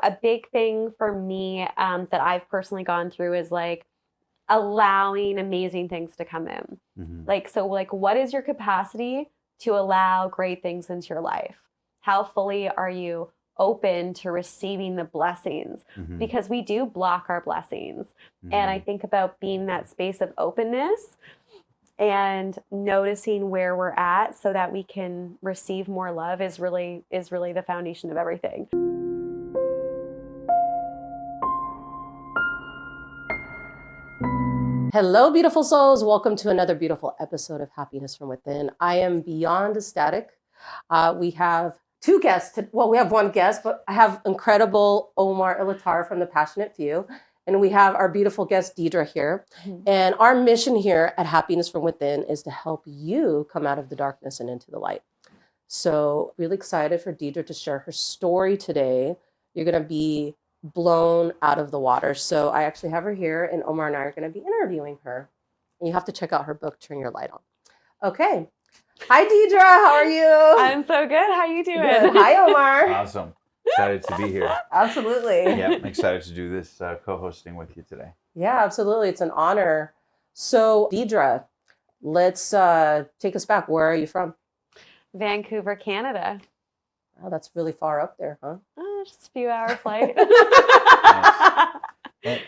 a big thing for me that I've personally gone through is like allowing amazing things to come in. Like, what is your capacity to allow great things into your life? How fully are you open to receiving the blessings? Because we do block our blessings. And I think about being in that space of openness and noticing where we're at so that we can receive more love is really the foundation of everything. Hello, beautiful souls. Welcome to another beautiful episode of Happiness from Within. I am beyond ecstatic. We have two guests. We have one guest, but I have incredible Omar Elattar from The Passionate Few. And we have our beautiful guest, Deidre, here. And our mission here at Happiness from Within is to help you come out of the darkness and into the light. So really excited for Deidre to share her story today. You're going to be blown out of the water. So I actually have her here, and Omar and I are going to be interviewing her. And you have to check out her book, Turn Your Light On. Okay. Hi, Deidre. How are you? I'm so good. How you doing? Good. Hi, Omar. Awesome. Excited to be here. Absolutely. Yeah, I'm excited to do this co-hosting with you today. Yeah, absolutely. It's an honor. So, Deidre, let's take us back. Where are you from? Vancouver, Canada. Oh, that's really far up there, huh? Just a few hour flight. Nice.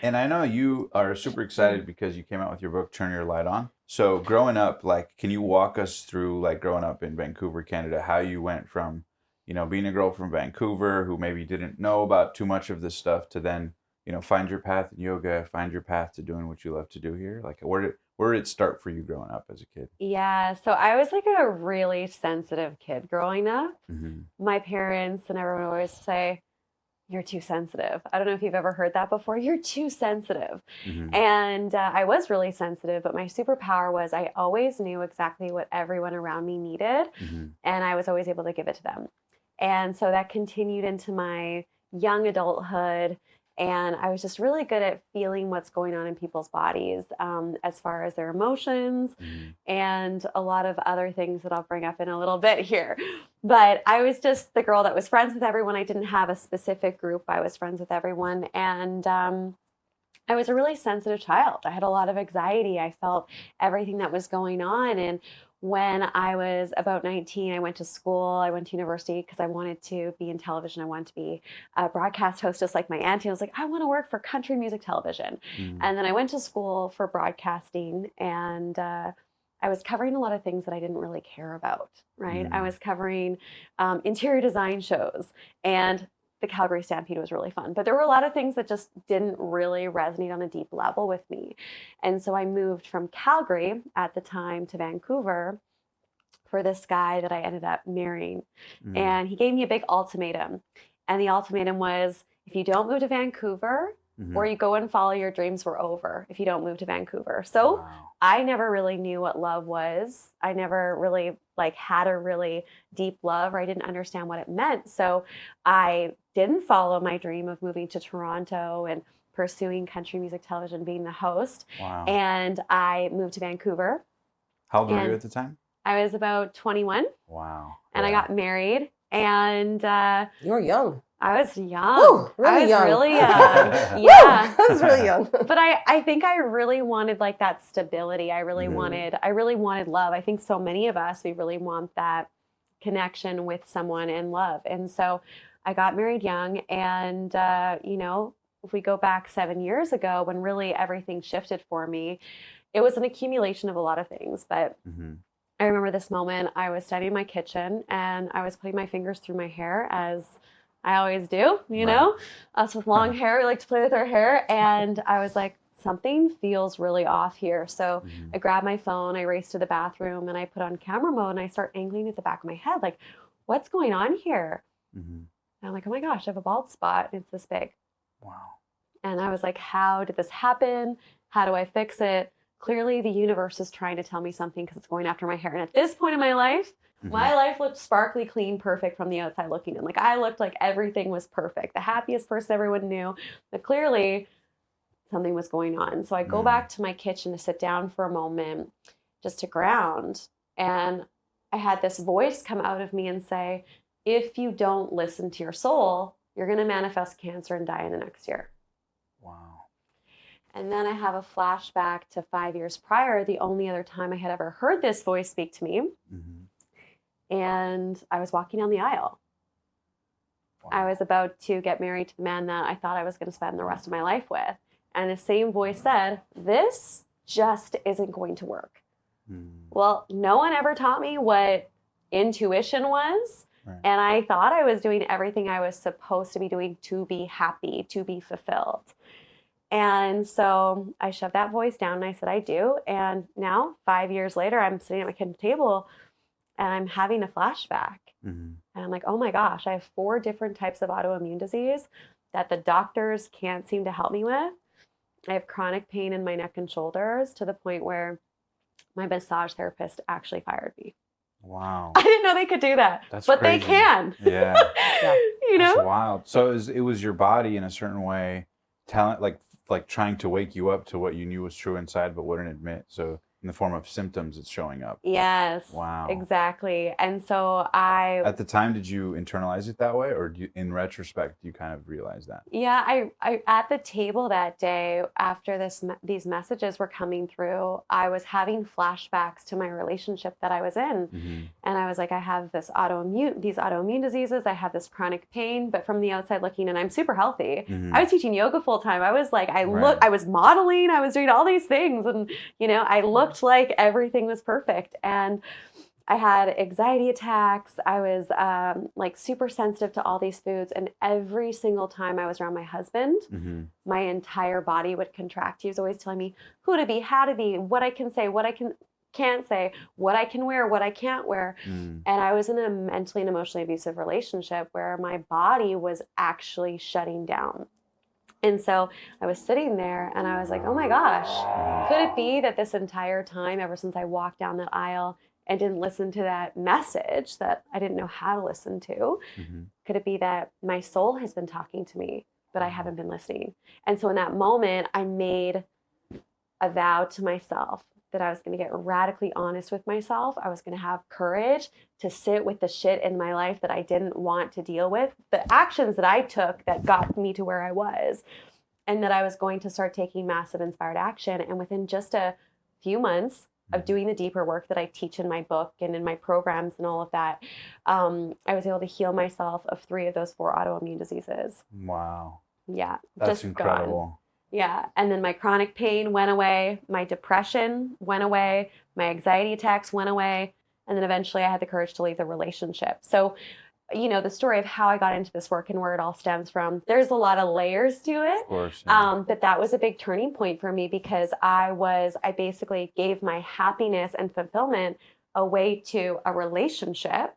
And I know you are super excited because you came out with your book, Turn Your Light On. So growing up, can you walk us through, growing up in Vancouver, Canada, how you went from, being a girl from Vancouver who maybe didn't know about too much of this stuff to then, find your path in yoga, find your path to doing what you love to do here? Where did it start for you growing up as a kid? Yeah, so I was like a really sensitive kid growing up. My parents and everyone would always say, "You're too sensitive." I don't know if you've ever heard that before. You're too sensitive. And I was really sensitive, but my superpower was I always knew exactly what everyone around me needed, and I was always able to give it to them. And so that continued into my young adulthood. And I was just really good at feeling what's going on in people's bodies as far as their emotions and a lot of other things that I'll bring up in a little bit here. But I was just the girl that was friends with everyone. I didn't have a specific group. I was friends with everyone. And I was a really sensitive child. I had a lot of anxiety. I felt everything that was going on. And when I was about 19, I went to school. I went to university because I wanted to be in television. I wanted to be a broadcast hostess like my auntie. I was like, I want to work for country music television. And then I went to school for broadcasting, and I was covering a lot of things that I didn't really care about, right? I was covering interior design shows, and the Calgary Stampede was really fun. But there were a lot of things that just didn't really resonate on a deep level with me. And so I moved from Calgary at the time to Vancouver for this guy that I ended up marrying. And he gave me a big ultimatum. And the ultimatum was, if you don't move to Vancouver, or you go and follow your dreams, we're over if you don't move to Vancouver. So I never really knew what love was. I never really had a really deep love, or I didn't understand what it meant. So I didn't follow my dream of moving to Toronto and pursuing country music television, being the host. And I moved to Vancouver. How old were you at the time? I was about 21. Wow. And I got married, and You were young. I was young. Ooh, really I was young. really young. Yeah. I was really young. But I think I really wanted that stability. I really wanted love. I think so many of us, we really want that connection with someone and love. And so I got married young, and if we go back 7 years ago when really everything shifted for me, it was an accumulation of a lot of things. But I remember this moment. I was standing in my kitchen, and I was putting my fingers through my hair, as I always do, us with long hair, we like to play with our hair. And I was like, something feels really off here. So I grabbed my phone, I raced to the bathroom, and I put on camera mode, and I start angling at the back of my head, like, what's going on here? And I'm like, oh my gosh, I have a bald spot. It's this big. Wow. And I was like, how did this happen? How do I fix it? Clearly the universe is trying to tell me something because it's going after my hair. And at this point in my life looked sparkly, clean, perfect from the outside looking in. Like, I looked like everything was perfect. The happiest person everyone knew. But clearly something was going on. So I go back to my kitchen to sit down for a moment just to ground. And I had this voice come out of me and say, if you don't listen to your soul, you're going to manifest cancer and die in the next year. Wow. And then I have a flashback to 5 years prior, the only other time I had ever heard this voice speak to me. And I was walking down the aisle. Wow. I was about to get married to the man that I thought I was going to spend the rest of my life with. And the same voice said, this just isn't going to work. Well, no one ever taught me what intuition was. Right. And I thought I was doing everything I was supposed to be doing to be happy, to be fulfilled. And so I shoved that voice down and I said, I do. And now 5 years later, I'm sitting at my kitchen table and I'm having a flashback. And I'm like, oh my gosh, I have 4 different types of autoimmune disease that the doctors can't seem to help me with. I have chronic pain in my neck and shoulders to the point where my massage therapist actually fired me. Wow. I didn't know they could do that, but crazy. they can. Yeah. You know? That's wild. So it was your body in a certain way, like trying to wake you up to what you knew was true inside, but wouldn't admit. So in the form of symptoms, it's showing up. Yes. Wow. Exactly. And so At the time, did you internalize it that way, or in retrospect, you kind of realize that? Yeah, I at the table that day after these messages were coming through, I was having flashbacks to my relationship that I was in, and I was like, I have these autoimmune diseases, I have this chronic pain, but from the outside looking in, I'm super healthy. I was teaching yoga full time. I was like, I was modeling, I was doing all these things, and I looked like everything was perfect. And I had anxiety attacks. I was like super sensitive to all these foods. And every single time I was around my husband, my entire body would contract. He was always telling me who to be, how to be, what I can say, what I can't say, what I can wear, what I can't wear. And I was in a mentally and emotionally abusive relationship where my body was actually shutting down. And so I was sitting there and I was like, oh my gosh, could it be that this entire time, ever since I walked down that aisle and didn't listen to that message that I didn't know how to listen to, could it be that my soul has been talking to me, but I haven't been listening? And so in that moment, I made a vow to myself that I was going to get radically honest with myself. I was going to have courage to sit with the shit in my life that I didn't want to deal with, the actions that I took that got me to where I was, and that I was going to start taking massive inspired action. And within just a few months of doing the deeper work that I teach in my book and in my programs and all of that, I was able to heal myself of 3 of those 4 autoimmune diseases. Wow. Yeah. That's just incredible. Gone. Yeah. And then my chronic pain went away. My depression went away. My anxiety attacks went away. And then eventually I had the courage to leave the relationship. So, the story of how I got into this work and where it all stems from, there's a lot of layers to it. Of course. Yeah. But that was a big turning point for me because I basically gave my happiness and fulfillment away to a relationship.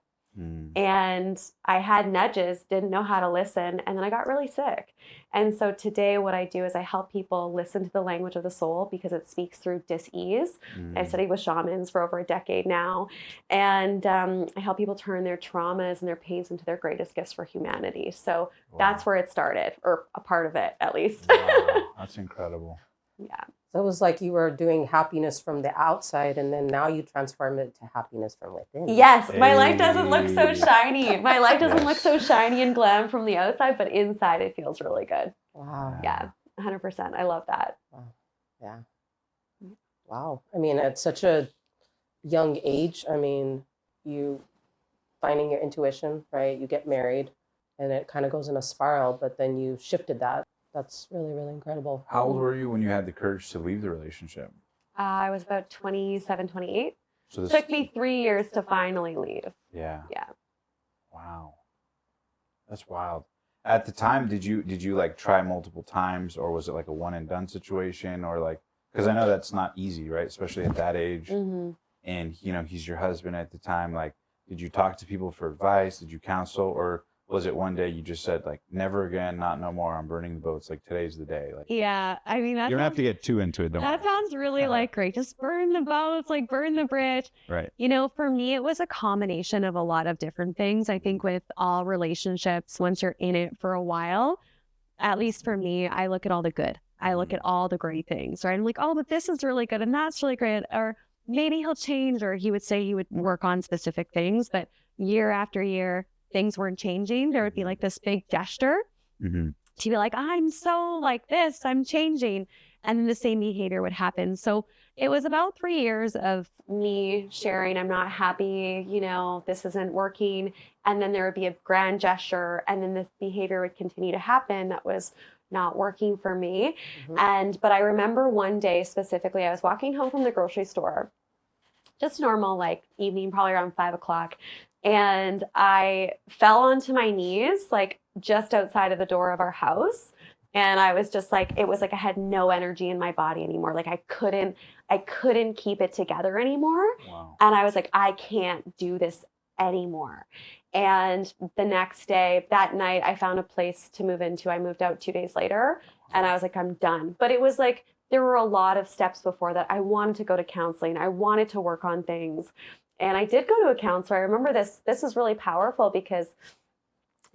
And I had nudges, didn't know how to listen, and then I got really sick. And so today what I do is I help people listen to the language of the soul because it speaks through dis-ease. I've studied with shamans for over a decade now, and I help people turn their traumas and their pains into their greatest gifts for humanity. So that's where it started, or a part of it at least. Wow, that's incredible. Yeah. So it was like you were doing happiness from the outside, and then now you transform it to happiness from within. Yes, my life doesn't look so shiny. My life doesn't Yes. look so shiny and glam from the outside, but inside it feels really good. Wow. Yeah, 100%. I love that. Wow. Yeah. Wow. I mean, at such a young age, I mean, you finding your intuition, right? You get married and it kind of goes in a spiral, but then you shifted that. That's really, really incredible. How old were you when you had the courage to leave the relationship? I was about 27, 28. So this Took me 3 years to finally leave. Yeah. Yeah. Wow. That's wild. At the time, did you like try multiple times, or was it like a one and done situation, or like, because I know that's not easy, right? Especially at that age. Mm-hmm. And he's your husband at the time. Like, did you talk to people for advice? Did you counsel, or was it one day you just said like, never again, not no more, I'm burning the boats, like today's the day? Like, yeah, I mean, you don't have to get too into it, don't that sounds really like great. Just burn the boats, like burn the bridge. Right. For me, it was a combination of a lot of different things. I think with all relationships, once you're in it for a while, at least for me, I look at all the good. I look at all the great things, right? I'm like, oh, but this is really good and that's really great. Or maybe he'll change, or he would say he would work on specific things, but year after year, things weren't changing. There would be like this big gesture. Mm-hmm. to be like, I'm so like this, I'm changing. And then the same behavior would happen. So it was about 3 years of me sharing, I'm not happy, this isn't working. And then there would be a grand gesture, and then this behavior would continue to happen that was not working for me. But I remember one day specifically, I was walking home from the grocery store, just normal, like evening, probably around 5 o'clock. And I fell onto my knees, like just outside of the door of our house. And I was just like, it was like I had no energy in my body anymore. Like I couldn't keep it together anymore. Wow. And I was like, I can't do this anymore. And the next day, that night, I found a place to move into. I moved out 2 days later, and I was like, I'm done. But it was like, there were a lot of steps before that. I wanted to go to counseling. I wanted to work on things. And I did go to a counselor. I remember this is really powerful because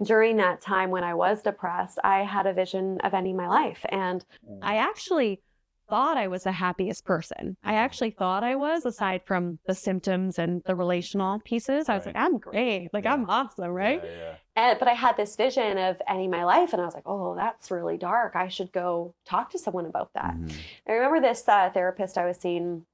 during that time when I was depressed, I had a vision of ending my life. And I actually thought I was the happiest person. I actually thought I was, aside from the symptoms and the relational pieces. I was like, I'm great. Like, I'm awesome, right? But I had this vision of ending my life, and I was like, oh, that's really dark. I should go talk to someone about that. I remember this therapist I was seeing.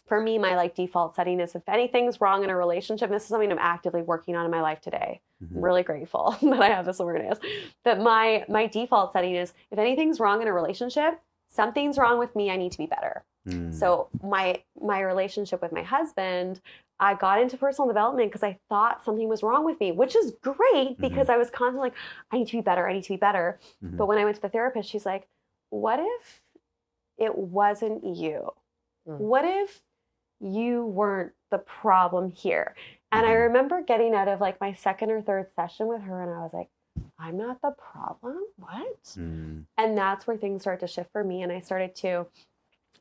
For me, my like default setting is if anything's wrong in a relationship, this is something I'm actively working on in my life today. I'm really grateful that I have this awareness. But my default setting is if anything's wrong in a relationship, something's wrong with me, I need to be better. So my relationship with my husband, I got into personal development because I thought something was wrong with me, which is great because I was constantly like, I need to be better. I need to be better. But when I went to the therapist, she's like, what if it wasn't you? What if you weren't the problem here? And I remember getting out of like my second or third session with her, and I was like, I'm not the problem? What? And that's where things started to shift for me. And I started to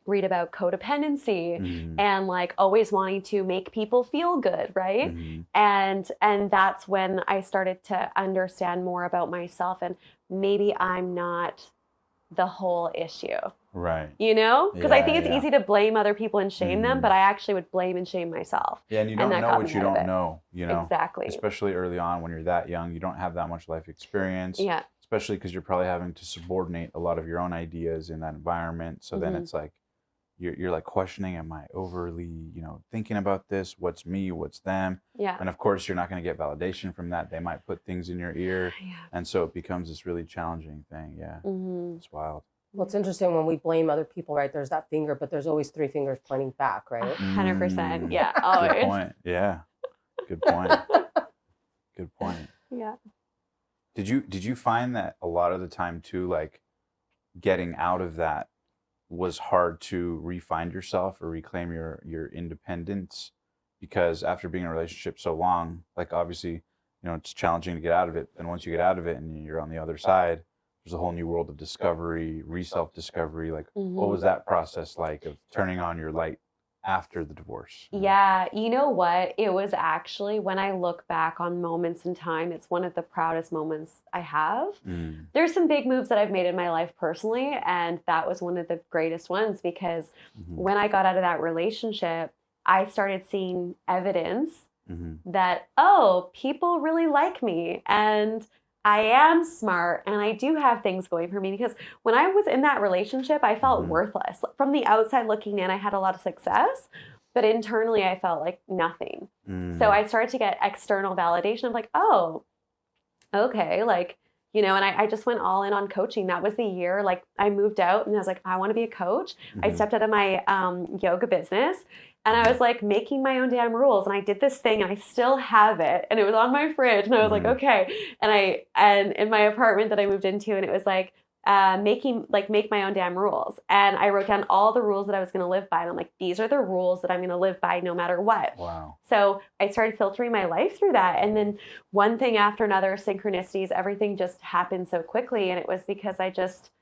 read about codependency and like always wanting to make people feel good, right? And that's when I started to understand more about myself, and maybe I'm not the whole issue. Right. Because I think it's easy to blame other people and shame them, but I actually would blame and shame myself. Yeah, and you don't know what you don't know, Exactly. Especially early on when you're that young, you don't have that much life experience. Yeah. Especially because you're probably having to subordinate a lot of your own ideas in that environment. So then it's like, you're like questioning, am I overly, thinking about this? What's me? What's them? Yeah. And of course, you're not going to get validation from that. They might put things in your ear. Yeah. And so it becomes this really challenging thing. Yeah. It's wild. Well, it's interesting when we blame other people, right? There's that finger, but there's always 3 fingers pointing back, right? 100%. Yeah. Always. Good point. Yeah. Good point. Good point. Yeah. Did you find that a lot of the time too, like getting out of that was hard to re-find yourself or reclaim your independence? Because after being in a relationship so long, like obviously, it's challenging to get out of it. And once you get out of it and you're on the other side, there's a whole new world of discovery, self-discovery. Like, what was that process like of turning on your light after the divorce? Yeah, you know what? It was actually, when I look back on moments in time, it's one of the proudest moments I have. There's some big moves that I've made in my life personally, and that was one of the greatest ones because when I got out of that relationship, I started seeing evidence that, oh, people really like me, and I am smart, and I do have things going for me. Because when I was in that relationship, I felt worthless. From the outside looking in, I had a lot of success, but internally I felt like nothing. So I started to get external validation of like, oh, okay, like, and I just went all in on coaching. That was the year, like I moved out and I was like, I want to be a coach. I stepped out of my yoga business, and I was like making my own damn rules. And I did this thing, and I still have it. And it was on my fridge. And I was like, okay. And in my apartment that I moved into, and it was like make my own damn rules. And I wrote down all the rules that I was going to live by. And I'm like, these are the rules that I'm going to live by no matter what. Wow. So I started filtering my life through that. And then one thing after another, synchronicities, everything just happened so quickly. And it was because I just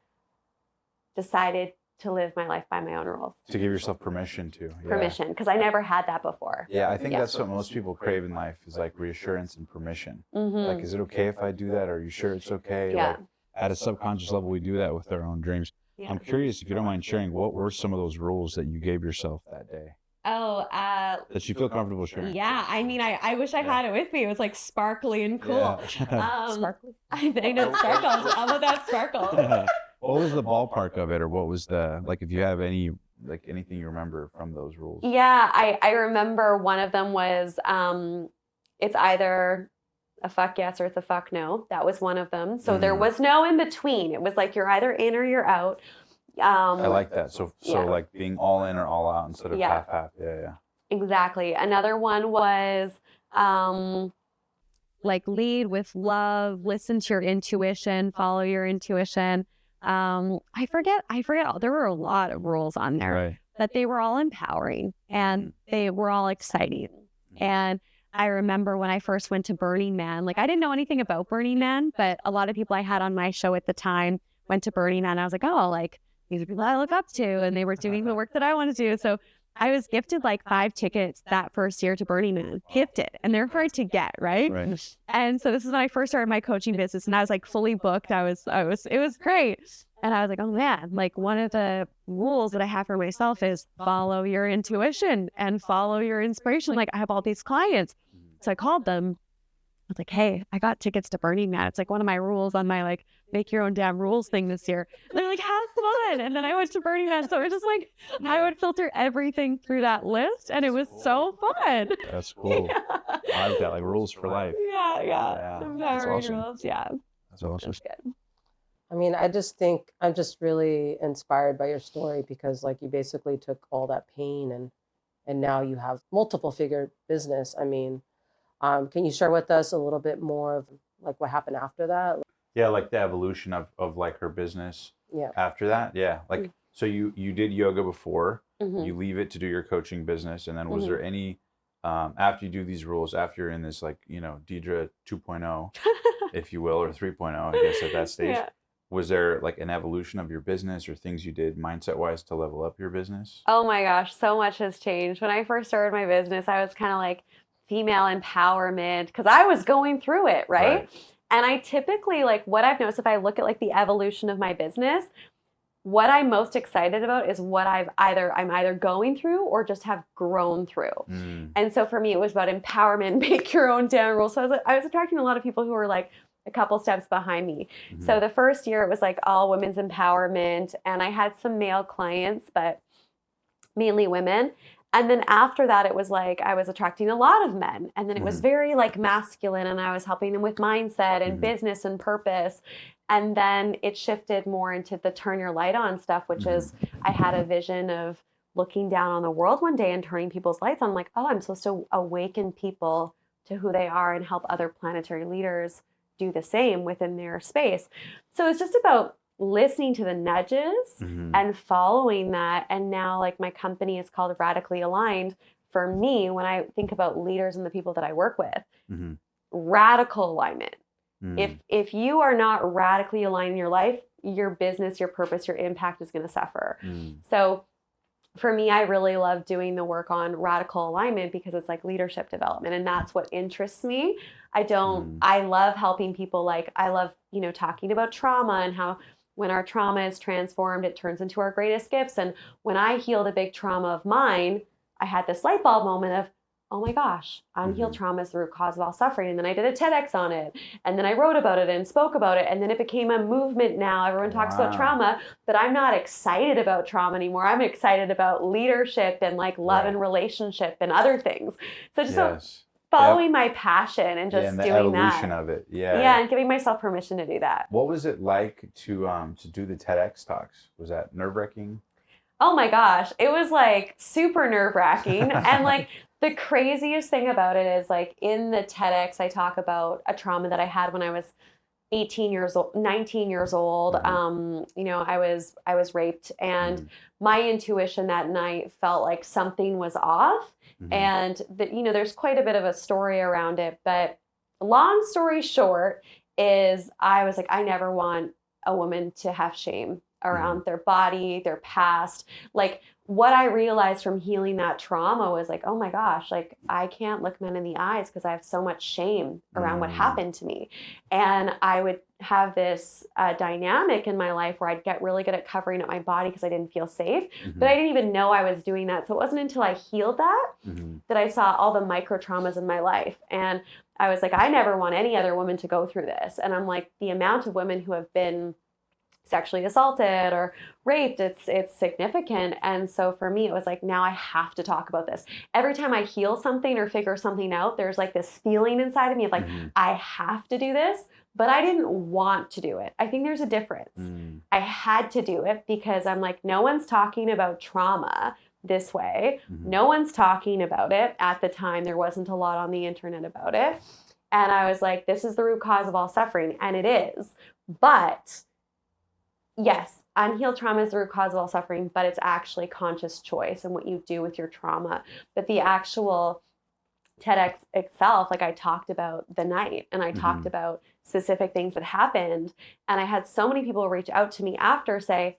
decided to live my life by my own rules. To give yourself permission to. Yeah. Permission, because I never had that before. Yeah, I think that's what most people crave in life is like reassurance and permission. Like, is it okay if I do that? Are you sure it's okay? Yeah. Like, at a subconscious level, we do that with our own dreams. I'm curious if you don't mind sharing, what were some of those rules that you gave yourself that day? Oh, that you feel comfortable sharing? yeah. I mean, I wish I had it with me. It was like sparkly and cool. Yeah. Sparkly. I know sparkles. How about that sparkle? What was the ballpark of it, or what was the, like, if you have any, Like anything you remember from those rules? Yeah, I remember one of them was it's either a fuck yes or it's a fuck no. That was one of them. So there was no in between. It was like you're either in or you're out. I like that. So yeah. like being all in or all out instead of Yeah. half. Yeah. Exactly. Another one was Like lead with love, listen to your intuition, follow your intuition. I forget. There were a lot of rules on there, right? but they were all empowering and they were all exciting. And I remember when I first went to Burning Man, like I didn't know anything about Burning Man, but a lot of people I had on my show at the time went to Burning Man. I was like, oh, like these are people I look up to, and they were doing the work that I want to do. So I was gifted like 5 tickets that first year to Burning Man, gifted, and they're hard to get, right? And so this is when I first started my coaching business, and I was like fully booked. It was great. And I was like, oh man, like one of the rules that I have for myself is follow your intuition and follow your inspiration. Like I have all these clients. So I called them. I was like, hey, I got tickets to Burning Man. It's like one of my rules on my like make your own damn rules thing this year. And they're like, have fun. And then I went to Burning Man. So it was just like, I would filter everything through that list. And it was so fun. That's cool. I like that, like rules for life. Yeah. That's awesome. Rules, yeah. That's awesome. That's good. I mean, I just think I'm just really inspired by your story because like you basically took all that pain and now you have multiple figure business. I mean, can you share with us a little bit more of like what happened after that? Yeah, like the evolution of like her business. Yeah. After that, yeah. Like so you did yoga before. Mhm. You leave it to do your coaching business, and then was there any after you do these rules, after you're in this like Deidre 2.0, if you will, or 3.0, I guess at that stage. Yeah. Was there like an evolution of your business or things you did mindset wise to level up your business? Oh my gosh, so much has changed. When I first started my business, I was kind of like female empowerment because I was going through it, right? And I typically like what I've noticed if I look at like the evolution of my business, what I'm most excited about is what I'm either going through or just have grown through. And so for me, it was about empowerment, make your own damn rules. So I was attracting a lot of people who were like a couple steps behind me. So the first year it was like all women's empowerment, and I had some male clients, but mainly women. And then after that, it was like I was attracting a lot of men. And then it was very like masculine, and I was helping them with mindset and business and purpose. And then it shifted more into the turn your light on stuff, which is I had a vision of looking down on the world one day and turning people's lights on. I'm like, oh, I'm supposed to awaken people to who they are and help other planetary leaders do the same within their space. So it's just about listening to the nudges and following that. And now like my company is called Radically Aligned. For me, when I think about leaders and the people that I work with, radical alignment. If you are not radically aligned in your life, your business, your purpose, your impact is going to suffer. So for me, I really love doing the work on radical alignment because it's like leadership development, and that's what interests me. I love helping people. Like I love, talking about trauma and how when our trauma is transformed, it turns into our greatest gifts. And when I healed a big trauma of mine, I had this light bulb moment of, oh my gosh, unhealed trauma is the root cause of all suffering. And then I did a TEDx on it. And then I wrote about it and spoke about it. And then it became a movement now. Everyone talks about trauma, but I'm not excited about trauma anymore. I'm excited about leadership and like love and relationship and other things. So just following my passion and just and the doing evolution that. of it. And giving myself permission to do that. What was it like to do the TEDx talks? Was that nerve-wracking? Oh my gosh, it was like super nerve-wracking. And like the craziest thing about it is like in the TEDx, I talk about a trauma that I had when I was 19 years old. I was raped, and my intuition that night felt like something was off. And there's quite a bit of a story around it, but long story short is I was like, I never want a woman to have shame around their body, their past. Like what I realized from healing that trauma was like, oh my gosh, like I can't look men in the eyes because I have so much shame around what happened to me. And I would have this dynamic in my life where I'd get really good at covering up my body because I didn't feel safe, but I didn't even know I was doing that. So it wasn't until I healed that that I saw all the micro traumas in my life. And I was like, I never want any other woman to go through this. And I'm like, the amount of women who have been sexually assaulted or raped, it's significant. And so for me, it was like, now I have to talk about this. Every time I heal something or figure something out, there's like this feeling inside of me of like, I have to do this, but I didn't want to do it. I think there's a difference. I had to do it because I'm like, no one's talking about trauma this way. No one's talking about it. At the time, there wasn't a lot on the internet about it. And I was like, this is the root cause of all suffering. And it is. But yes, unhealed trauma is the root cause of all suffering, but it's actually conscious choice and what you do with your trauma. But the actual TEDx itself, like I talked about the night and I talked about specific things that happened. And I had so many people reach out to me after say,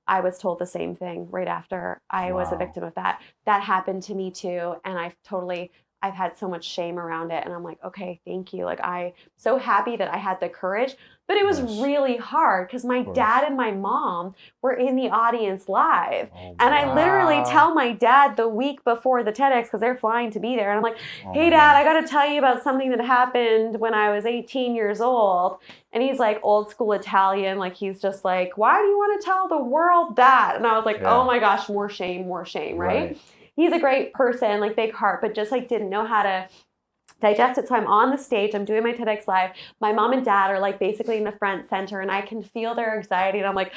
I was told the same thing right after I was a victim of that. That happened to me too. And I've had so much shame around it. And I'm like, okay, thank you. Like I'm so happy that I had the courage, but it was really hard because my dad and my mom were in the audience live. And I literally tell my dad the week before the TEDx, because they're flying to be there. And I'm like, hey dad, I got to tell you about something that happened when I was 18 years old. And he's like old school Italian. Like he's just like, why do you want to tell the world that? And I was like, oh my gosh, more shame, right? He's a great person, like big heart, but just like didn't know how to digest it. So I'm on the stage, I'm doing my TEDx live. My mom and dad are like basically in the front center and I can feel their anxiety. And I'm like,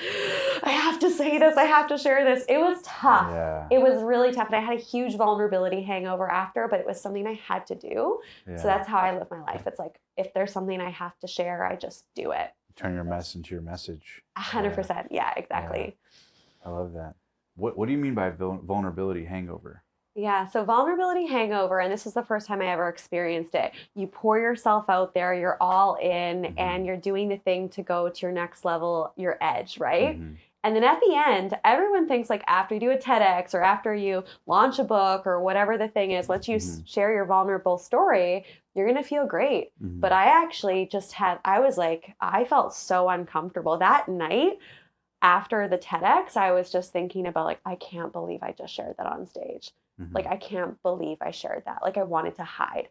I have to say this. I have to share this. It was tough. It was really tough. And I had a huge vulnerability hangover after, but it was something I had to do. So that's how I live my life. It's like, if there's something I have to share, I just do it. Turn your mess into your message. 100%. Yeah, exactly. I love that. What do you mean by vulnerability hangover? Yeah, so vulnerability hangover, and this is the first time I ever experienced it. You pour yourself out there, you're all in, and you're doing the thing to go to your next level, your edge, right? And then at the end, everyone thinks like after you do a TEDx or after you launch a book or whatever the thing is, once you share your vulnerable story, you're going to feel great. But I actually I felt so uncomfortable that night. After the TEDx, I was just thinking about like, I can't believe I just shared that on stage. Like, I can't believe I shared that. Like, I wanted to hide.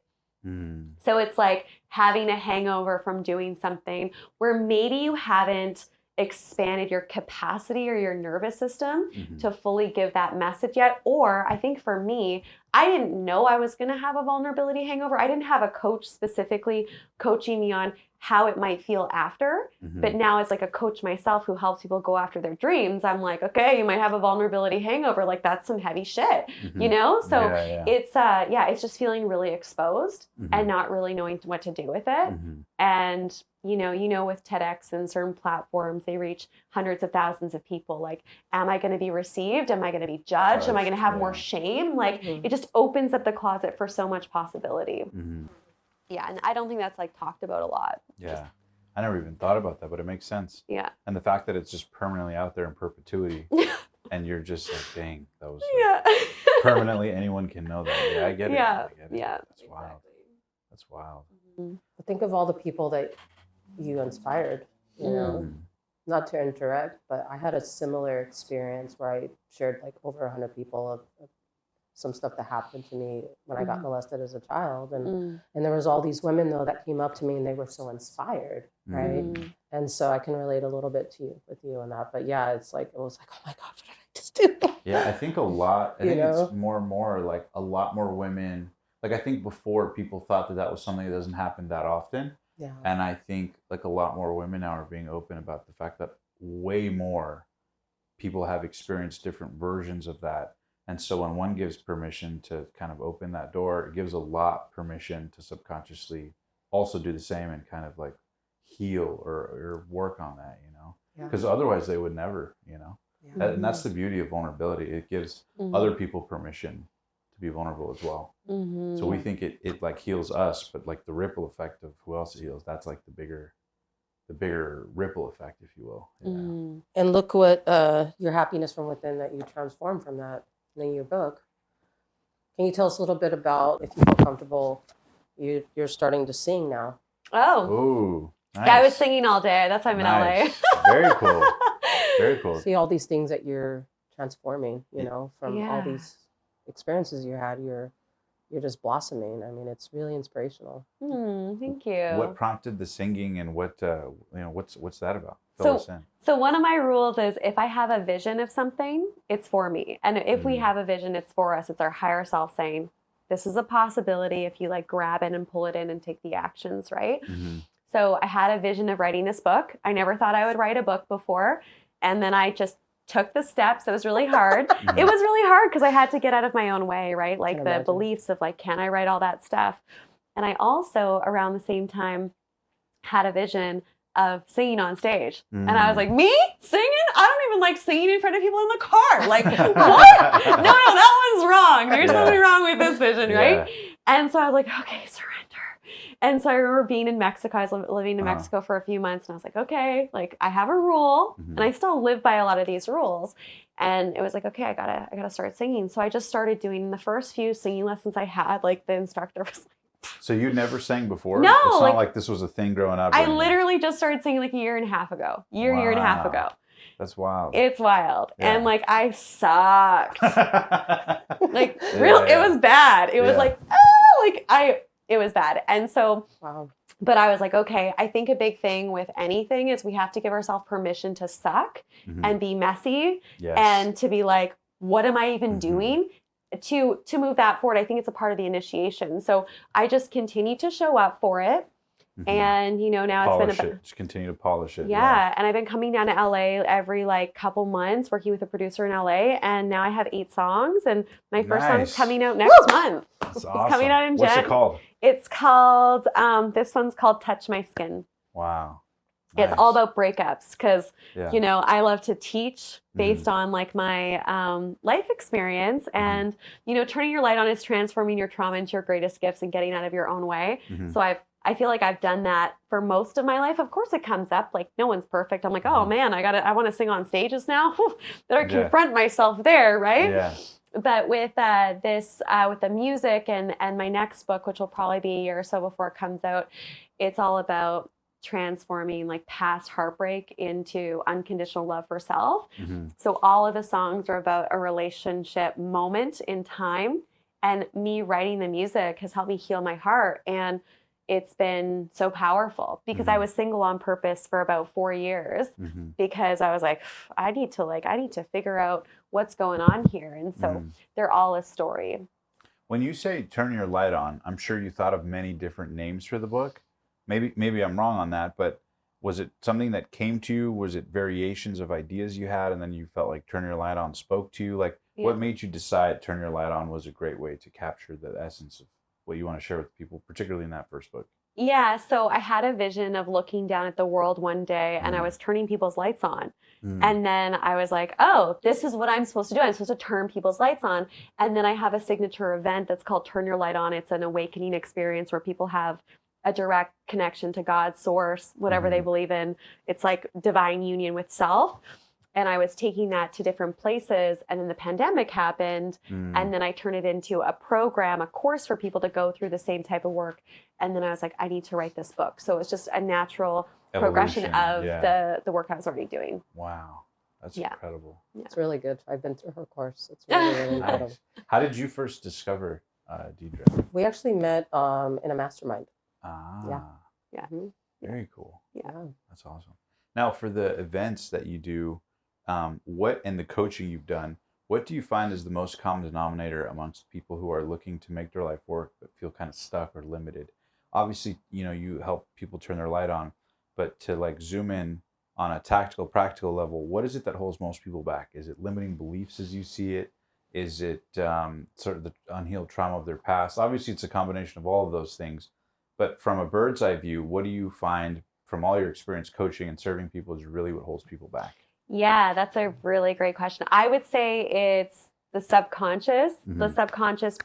So it's like having a hangover from doing something where maybe you haven't expanded your capacity or your nervous system to fully give that message yet. Or I think for me, I didn't know I was going to have a vulnerability hangover. I didn't have a coach specifically coaching me on how it might feel after. But now as like a coach myself who helps people go after their dreams, I'm like, okay, you might have a vulnerability hangover. Like that's some heavy shit, you know? So it's just feeling really exposed and not really knowing what to do with it. And you know, with TEDx and certain platforms, they reach hundreds of thousands of people. Like, am I going to be received? Am I going to be judged? Am I going to have more shame? Like, it just opens up the closet for so much possibility. Yeah, and I don't think that's like talked about a lot. Yeah, I never even thought about that, but it makes sense. Yeah. And the fact that it's just permanently out there in perpetuity, and you're just like, dang, that was permanently. Anyone can know that. Yeah, I get it. Yeah, I get it. yeah. That's wild. That's wild. Think of all the people that you inspired, you know, not to interrupt, but I had a similar experience where I shared like over 100 people of some stuff that happened to me when I got molested as a child. And there was all these women though that came up to me and they were so inspired, right? And so I can relate a little bit with you on that. But yeah, it's like, it was like, oh my God, what did I just do? Yeah, I think it's more and more like a lot more women. Like I think before people thought that was something that doesn't happen that often. Yeah. And I think like a lot more women now are being open about the fact that way more people have experienced different versions of that. And so when one gives permission to kind of open that door, it gives a lot permission to subconsciously also do the same and kind of like heal or work on that, you know, because otherwise they would never, you know, and that's the beauty of vulnerability. It gives other people permission to be vulnerable as well. So we think it like heals us, but like the ripple effect of who else it heals, that's like the bigger the bigger ripple effect, if you will. Yeah. And look what your happiness from within that you transformed from that in your book. Can you tell us a little bit about, if you feel comfortable, you're starting to sing now? Oh. Ooh, nice. Yeah, I was singing all day. That's why I'm in LA. Very cool. Very cool. See all these things that you're transforming, you know, from all these experiences you had. You're just blossoming. I mean, it's really inspirational. Thank you. What prompted the singing, and what what's that about? Fill us in. So one of my rules is, if I have a vision of something, it's for me. And if we have a vision, it's for us. It's our higher self saying, this is a possibility if you like grab it and pull it in and take the actions, right? So I had a vision of writing this book. I never thought I would write a book before. And then I just took the steps. It was really hard. It was really hard because I had to get out of my own way, right? Like the beliefs of like, can I write all that stuff? And I also, around the same time, had a vision of singing on stage. And I was like, me? Singing? I don't even like singing in front of people in the car. Like, what? No, that one's wrong. There's something wrong with this vision, right? And so I was like, okay, surrender. And so I remember being in Mexico. I was living in Mexico for a few months, and I was like, okay, like I have a rule, and I still live by a lot of these rules. And it was like, okay, I gotta start singing. So I just started doing the first few singing lessons I had. Like the instructor was like, so you'd never sang before? No, it's not like this was a thing growing up. I literally just started singing like a year and a half ago. Year and a half ago. That's wild. It's wild. Yeah. And like I sucked. Like real, it was bad. It was like, it was bad. And so, but I was like, okay, I think a big thing with anything is we have to give ourselves permission to suck and be messy and to be like, what am I even doing? To move that forward. I think it's a part of the initiation. So I just continue to show up for it. And, you know, now polish it's been just continue to polish it. Yeah. And I've been coming down to LA every like couple months, working with a producer in LA. And now I have 8 songs, and my first song's coming out next month. That's awesome. It's coming out in Jan. What's it called? It's called, this one's called Touch My Skin. Wow. It's all about breakups because, you know, I love to teach based on like my life experience, and, you know, turning your light on is transforming your trauma into your greatest gifts and getting out of your own way. So I feel like I've done that for most of my life. Of course it comes up, like no one's perfect. I'm like, oh man, I want to sing on stages now. Better confront myself there, right? Yeah. But with this, with the music and my next book, which will probably be a year or so before it comes out, it's all about transforming like past heartbreak into unconditional love for self. So all of the songs are about a relationship moment in time, and me writing the music has helped me heal my heart. And it's been so powerful because I was single on purpose for about 4 years because I was like, I need to figure out what's going on here. And so they're all a story. When you say turn your light on, I'm sure you thought of many different names for the book. Maybe I'm wrong on that, but was it something that came to you? Was it variations of ideas you had, and then you felt like turn your light on spoke to you? Like what made you decide turn your light on was a great way to capture the essence of what you want to share with people, particularly in that first book? Yeah, so I had a vision of looking down at the world one day, and I was turning people's lights on. And then I was like, oh, this is what I'm supposed to do. I'm supposed to turn people's lights on. And then I have a signature event that's called Turn Your Light On. It's an awakening experience where people have a direct connection to God, source, whatever they believe in. It's like divine union with self. And I was taking that to different places, and then the pandemic happened, and then I turned it into a program, a course for people to go through the same type of work. And then I was like, I need to write this book. So it's just a natural progression of the work I was already doing. Wow. That's incredible. Yeah. It's really good. I've been through her course. It's really, really incredible. Nice. How did you first discover Deidre? We actually met in a mastermind. Yeah. Very cool. Yeah. That's awesome. Now, for the events that you do, what and the coaching you've done, what do you find is the most common denominator amongst people who are looking to make their life work but feel kind of stuck or limited? Obviously, you know, you help people turn their light on, but to like zoom in on a tactical, practical level, what is it that holds most people back? Is it limiting beliefs as you see it? Is it sort of the unhealed trauma of their past? Obviously, it's a combination of all of those things. But from a bird's eye view, what do you find from all your experience coaching and serving people is really what holds people back? Yeah, that's a really great question. I would say it's the subconscious. Mm-hmm. The subconscious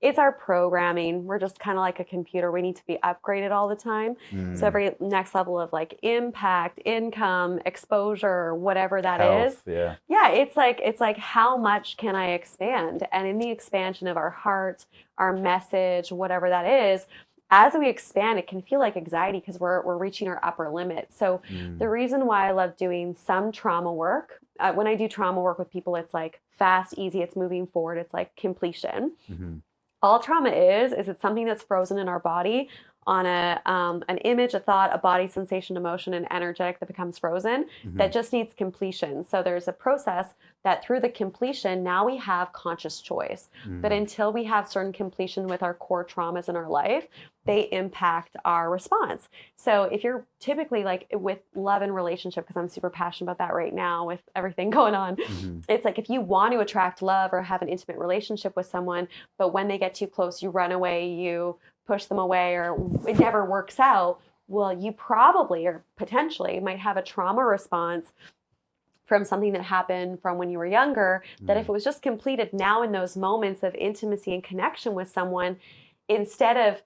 it's our programming. We're just kind of like a computer. We need to be upgraded all the time. Mm. So every next level of like impact, income, exposure, whatever that Health, is. Yeah. Yeah, it's like how much can I expand? And in the expansion of our heart, our message, whatever that is, as we expand, it can feel like anxiety because we're reaching our upper limit. So the reason why I love doing some trauma work, when I do trauma work with people, it's like fast, easy, it's moving forward, it's like completion. Mm-hmm. All trauma is it's something that's frozen in our body on an image, a thought, a body sensation, emotion, and energetic that becomes frozen that just needs completion. So there's a process that through the completion, now we have conscious choice. But until we have certain completion with our core traumas in our life, they impact our response. So if you're typically like with love and relationship, because I'm super passionate about that right now with everything going on, it's like if you want to attract love or have an intimate relationship with someone, but when they get too close, you run away, you push them away, or it never works out, well, you probably or potentially might have a trauma response from something that happened from when you were younger, that if it was just completed now in those moments of intimacy and connection with someone, instead of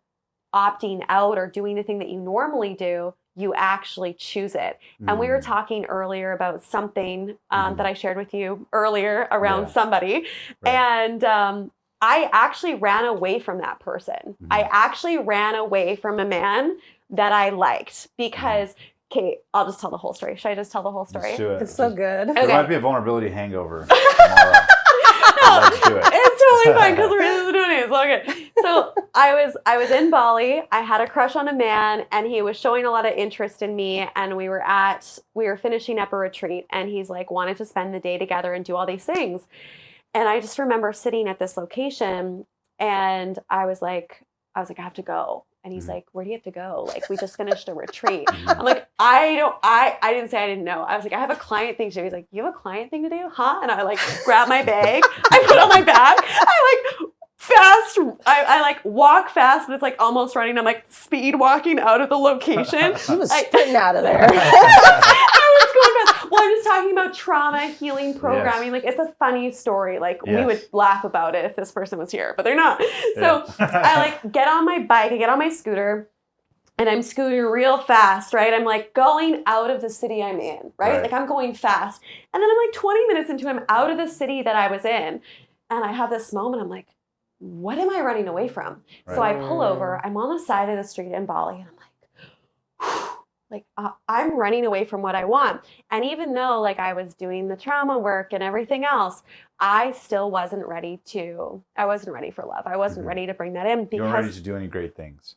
opting out or doing the thing that you normally do, you actually choose it. And we were talking earlier about something that I shared with you earlier around somebody. Right. And I actually ran away from that person. I actually ran away from a man that I liked because, okay, I'll just tell the whole story. Should I just tell the whole story? Let's do it. It's so good. There might be a vulnerability hangover tomorrow. Let's do it. It's totally fine because we're just doing it. It's all good. So I was in Bali. I had a crush on a man, and he was showing a lot of interest in me. And we were finishing up a retreat, and he's like wanted to spend the day together and do all these things. And I just remember sitting at this location, and I was like, I have to go. And he's like, where do you have to go? Like, we just finished a retreat. I'm like, I didn't say I didn't know. I was like, I have a client thing to do. He's like, you have a client thing to do? Huh? And I like grab my bag. I put on my bag. I like walk fast, but it's like almost running. I'm like speed walking out of the location. She was sprinting out of there. I was going fast. Well, I'm just talking about trauma healing programming. Yes. Like, it's a funny story. Like, we would laugh about it if this person was here, but they're not. So I like get on my bike, I get on my scooter, and I'm scooting real fast, right? I'm like going out of the city I'm in, right? Like, I'm going fast. And then I'm like 20 minutes into I'm out of the city that I was in. And I have this moment, I'm like, what am I running away from? Right. So I pull over, I'm on the side of the street in Bali, and I'm like, I'm running away from what I want. And even though like I was doing the trauma work and everything else, I still wasn't ready for love. I wasn't ready to bring that in because... You weren't ready to do any great things.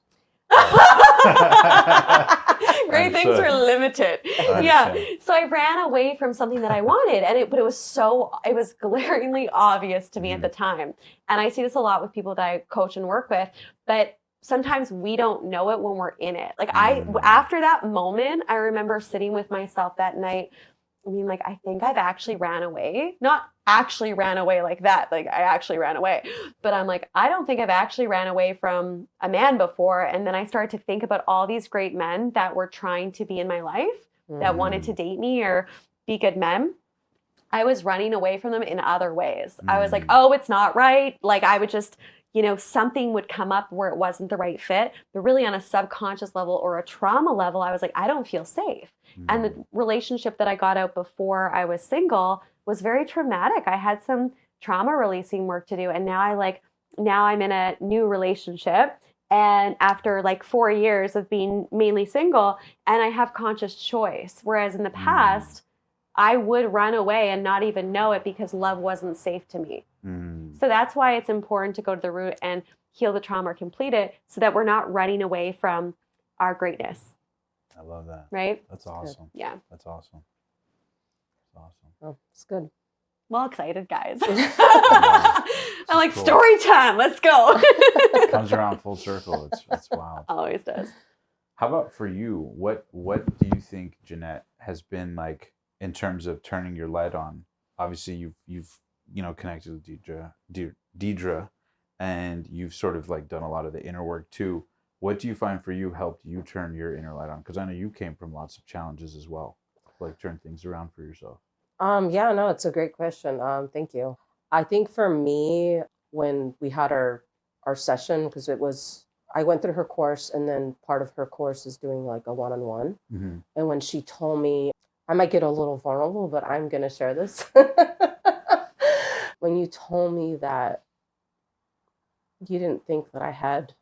Great things were limited. Yeah. So I ran away from something that I wanted, but it was glaringly obvious to me at the time. And I see this a lot with people that I coach and work with, but sometimes we don't know it when we're in it. Like after that moment, I remember sitting with myself that night. I mean, like, I think I've actually ran away. Not actually ran away like that. Like, I actually ran away. But I'm like, I don't think I've actually ran away from a man before. And then I started to think about all these great men that were trying to be in my life, that wanted to date me or be good men. I was running away from them in other ways. I was like, oh, it's not right. Like, I would just... something would come up where it wasn't the right fit, but really on a subconscious level or a trauma level, I was like, I don't feel safe. And the relationship that I got out before I was single was very traumatic. I had some trauma releasing work to do. And now I'm in a new relationship. And after like 4 years of being mainly single, and I have conscious choice. Whereas in the past, I would run away and not even know it because love wasn't safe to me. So that's why it's important to go to the root and heal the trauma or complete it so that we're not running away from our greatness. I love that. Right? That's awesome. Yeah. That's awesome. That's awesome. Oh, it's good. Well excited, guys. I'm like, cool. Story time. Let's go. It comes around full circle. It's wild. Always does. How about for you? What do you think, Janet, has been like in terms of turning your light on? Obviously, you've connected with Deidre, and you've sort of like done a lot of the inner work too. What do you find for you helped you turn your inner light on? Because I know you came from lots of challenges as well, like turn things around for yourself. Yeah, no, it's a great question. Thank you. I think for me, when we had our session, because I went through her course, and then part of her course is doing like a one-on-one. Mhm. And when she told me, I might get a little vulnerable, but I'm going to share this. When you told me that you didn't think that I had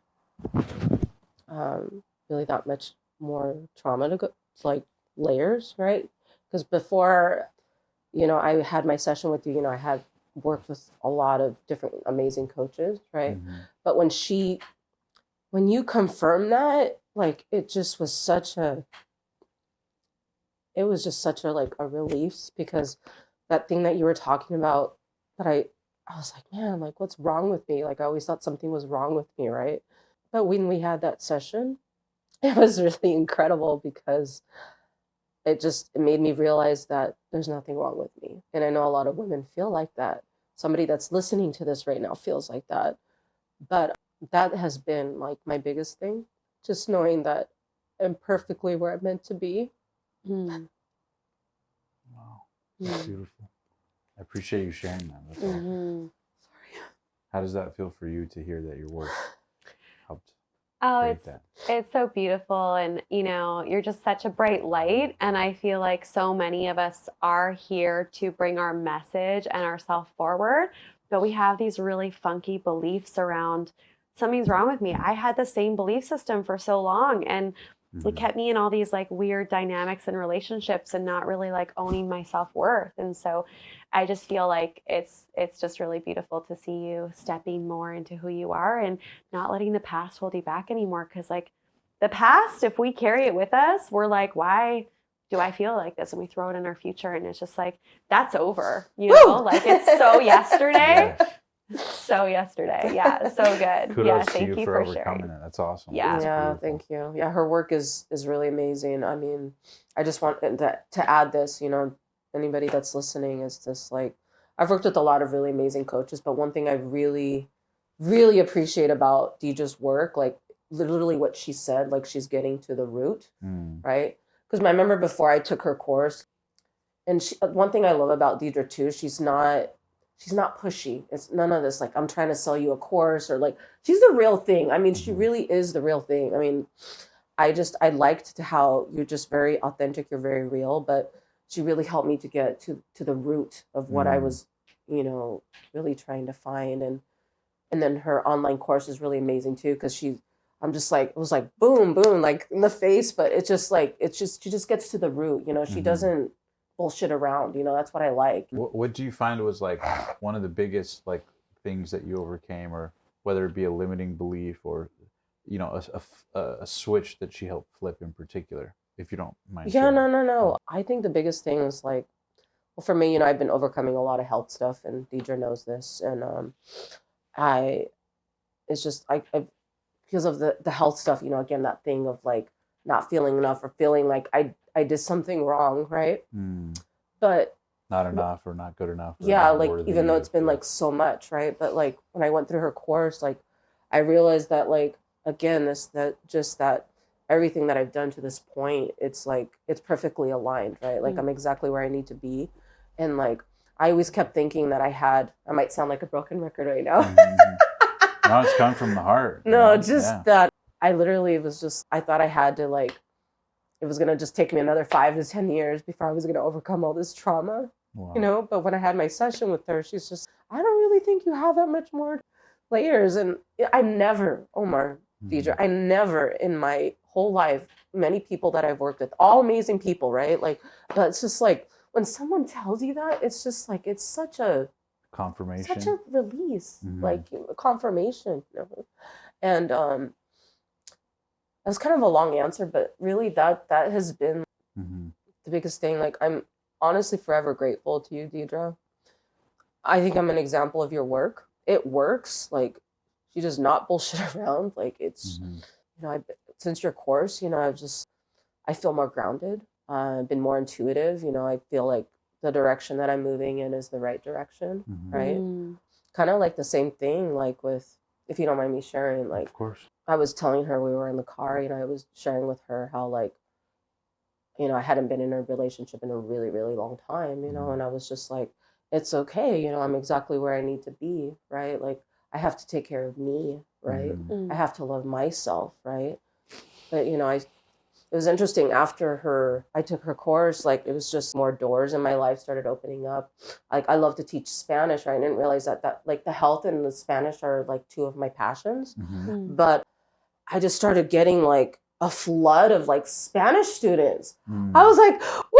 really that much more trauma to go, like layers, right? Because before, I had my session with you, I had worked with a lot of different amazing coaches, right? Mhm. But when you confirm that, like, it was just such a like a relief, because that thing that you were talking about, that I was like, man, like, what's wrong with me? Like, I always thought something was wrong with me, right? But when we had that session, it was really incredible, because it made me realize that there's nothing wrong with me. And I know a lot of women feel like that. Somebody that's listening to this right now feels like that. But that has been like my biggest thing. Just knowing that I'm perfectly where I'm meant to be. Mm. Wow, that's beautiful. I appreciate you sharing that. That's awesome. Mm-hmm. How does that feel for you to hear that your work helped Oh, create that? it's so beautiful. And, you're just such a bright light. And I feel like so many of us are here to bring our message and ourselves forward. But we have these really funky beliefs around something's wrong with me. I had the same belief system for so long. And it kept me in all these like weird dynamics and relationships, and not really like owning my self-worth. And so I just feel like it's just really beautiful to see you stepping more into who you are and not letting the past hold you back anymore. Because like the past, if we carry it with us, we're like, why do I feel like this? And we throw it in our future, and it's just like, that's over, like it's so yesterday. Yes. So yesterday. Yeah. So good. Kudos to thank you you for sharing. overcoming it. That's awesome. Yeah. That's Yeah, beautiful. thank you. Yeah, her work is really amazing. I mean, I just want to add this, anybody that's listening, is this like, I've worked with a lot of really amazing coaches, but one thing I really, really appreciate about Deidre's work, like literally what she said, like she's getting to the root, right? Because I remember before I took her course, and one thing I love about Deidre too, she's not pushy. It's none of this like, I'm trying to sell you a course, or like, she's the real thing. I mean, she really is the real thing. I mean, I liked how you're just very authentic, you're very real, but she really helped me to get to the root of what I was, really trying to find. And then her online course is really amazing too, because I'm just like, it was like boom, boom, like in the face, but it's just like, she just gets to the root, she doesn't bullshit around, that's what I like. What do you find was like one of the biggest like things that you overcame, or whether it be a limiting belief, or a switch that she helped flip in particular, if you don't mind Yeah, sharing? no. I think the biggest thing is like, well, for me, I've been overcoming a lot of health stuff, and Deidre knows this, and it's just I because of the health stuff, again, that thing of like not feeling enough, or feeling like I did something wrong, right? But not enough, or not good enough. Yeah, like even though it's been like so much, right? But like when I went through her course, like I realized that like, again, that everything that I've done to this point, it's like it's perfectly aligned, right? Like I'm exactly where I need to be. And like I always kept thinking that I might sound like a broken record right now. No, it's coming from the heart. No, that I literally I thought I had to like, it was going to just take me another 5 to 10 years before I was going to overcome all this trauma, but when I had my session with her, she's just, I don't really think you have that much more layers. And I never, Omar, Deidre, I never in my whole life, many people that I've worked with, all amazing people, right? Like, but it's just like, when someone tells you that, it's just like, it's such a confirmation, such a release, like a confirmation, and that's kind of a long answer, but really that has been the biggest thing. Like, I'm honestly forever grateful to you, Deidre. I think I'm an example of your work. It works. Like, she does not bullshit around. Like, it's, since your course, I feel more grounded. I've been more intuitive. I feel like the direction that I'm moving in is the right direction, right? Kind of like the same thing, like with, if you don't mind me sharing, like, of course. I was telling her, we were in the car, I was sharing with her how like, I hadn't been in a relationship in a really, really long time, and I was just like, it's okay, you know, I'm exactly where I need to be, right? Like I have to take care of me, right? Mhm. I have to love myself, right? But you know, it was interesting after I took her course, like it was just more doors in my life started opening up. Like I love to teach Spanish, right? I didn't realize that like the health and the Spanish are like two of my passions. Mhm. But I just started getting like a flood of like Spanish students. I Mm. was like, woo!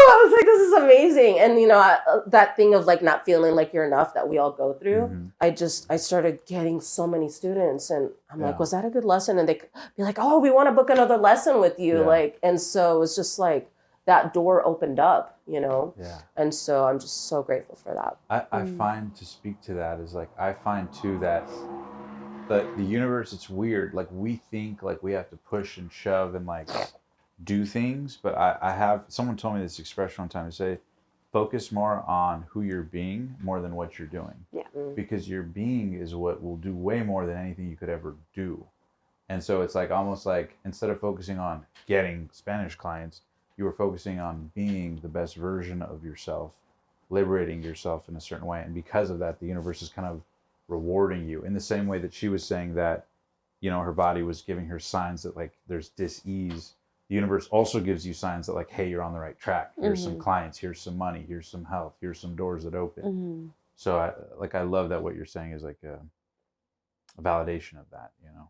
I was like, this is amazing. And you know, that thing of like not feeling like you're enough that we all go through. Mhm. I started getting so many students, and I'm like, Yeah. was that a good lesson? And they be like, oh, we want to book another lesson with you. Yeah. Like, and so it was just like that door opened up, you know? Yeah. And so I'm just so grateful for that. I find, to speak to that, is like I find too that the universe, it's weird, like we think like we have to push and shove and like do things, but I have, someone told me this expression one time, to say focus more on who you're being more than what you're doing. Yeah. Because your being is what will do way more than anything you could ever do. And so it's like almost like instead of focusing on getting Spanish clients, you were focusing on being the best version of yourself, liberating yourself in a certain way. And because of that, the universe is kind of rewarding you in the same way that she was saying that, you know, her body was giving her signs that like there's dis-ease. The universe also gives you signs that like, hey, you're on the right track. Here's some clients, here's some money, here's some health, here's some doors that open. So I love that what you're saying is like a validation of that, you know.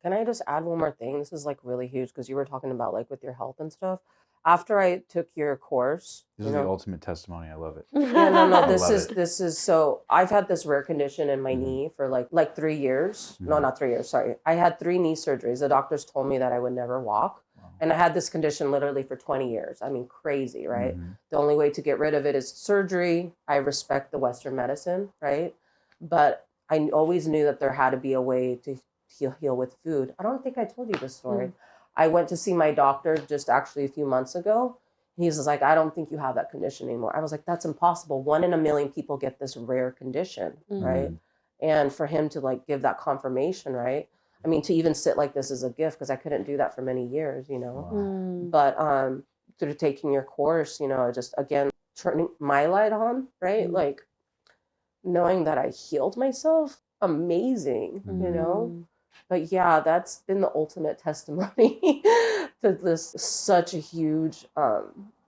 Can I just add one more thing? This is like really huge because you were talking about like with your health and stuff. After I took your course, This is the ultimate testimony. I love it. yeah, no, I this love is it. this is so I've had this rare condition in my Mhm. knee for like 3 years. No, Mhm. not 3 years, sorry. I had 3 knee surgeries. The doctors told me that I would never walk. Wow. And I had this condition literally for 20 years. I mean, crazy, right? Mhm. The only way to get rid of it is surgery. I respect the Western medicine, right? But I always knew that there had to be a way to heal with food. I don't think I told you this story. I went to see my doctor just actually a few months ago. He's just like, I don't think you have that condition anymore. I was like, that's impossible. 1 in a million people get this rare condition, right? And for him to like give that confirmation, right? I mean, to even sit like this is a gift because I couldn't do that for many years, you know. Wow. But through taking your course, you know, just again turning my light on, right? Like knowing that I healed myself, amazing, you know. But yeah, that's been the ultimate testimony to this such a huge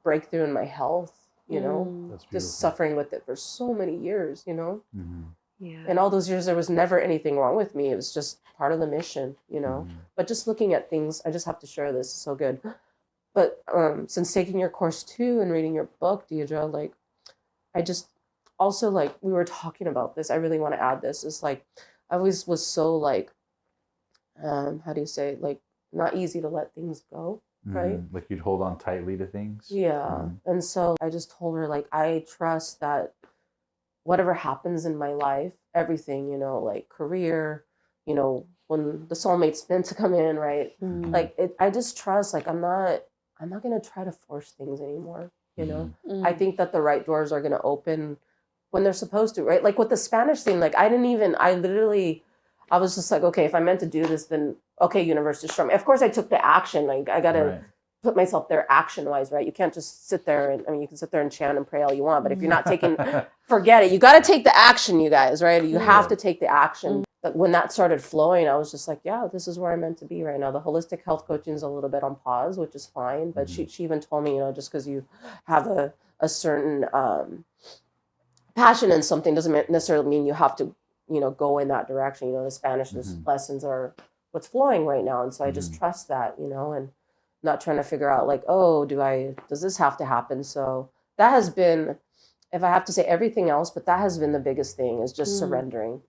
breakthrough in my health, you know. That's beautiful. Just suffering with it for so many years, you know. Mhm. Yeah. And all those years, there was never anything wrong with me. It was just part of the mission, you know. But just looking at things, I just have to share this. It's so good. But since taking your course too and reading your book, Deidre, like, I just also like we were talking about this. I really want to add this. It's like I always was so like, how do you say, like not easy to let things go, right? Like you'd hold on tightly to things. Yeah. And so I just told her like I trust that whatever happens in my life, everything, you know, like career, you know, when the soulmate's meant to come in, right? Like I just trust, like I'm not gonna try to force things anymore, you know. I think that the right doors are gonna open when they're supposed to, right? Like with the Spanish thing, like I was just like, okay, if I'm meant to do this, then okay, universe, just show me. Of course I took the action. Like I gotta put myself there action wise, right? You can't just sit there and, I mean, you can sit there and chant and pray all you want, but if you're not taking, forget it. You got to take the action, you guys, right? You have to take the action. But when that started flowing, I was just like, yeah, this is where I'm meant to be right now. The holistic health coaching is a little bit on pause, which is fine. But she even told me, you know, just because you have a certain passion in something doesn't necessarily mean you have to, you know, go in that direction. You know, the Spanish lessons are what's flowing right now. And so I just trust that, you know, and not trying to figure out like, oh, does this have to happen? So that has been, if I have to say everything else, but that has been the biggest thing is just surrendering,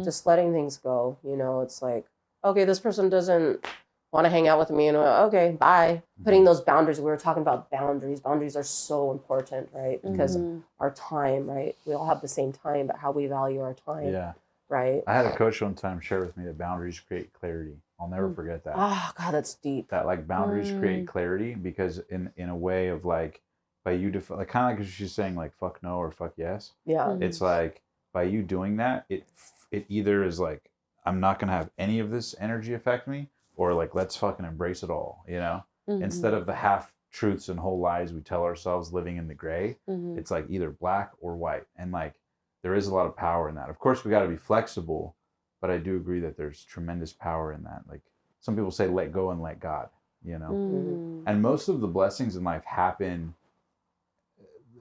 just letting things go. You know, it's like, okay, this person doesn't want to hang out with me, and okay, bye. Putting those boundaries. We were talking about boundaries. Boundaries are so important, right? Because our time, right? We all have the same time, but how we value our time. Yeah. Right. I had a coach one time share with me that boundaries create clarity. I'll never forget that. Oh God, that's deep. That like boundaries create clarity because in a way of like by you like kind of like she's saying like fuck no or fuck yes. Yeah. It's like by you doing that, it either is like I'm not gonna have any of this energy affect me, or like let's fucking embrace it all, you know. Instead of the half truths and whole lies we tell ourselves living in the gray. Mhm. It's like either black or white. And like, there is a lot of power in that. Of course, we got to be flexible, but I do agree that there's tremendous power in that. Like some people say, let go and let God, you know? Mm. And most of the blessings in life happen,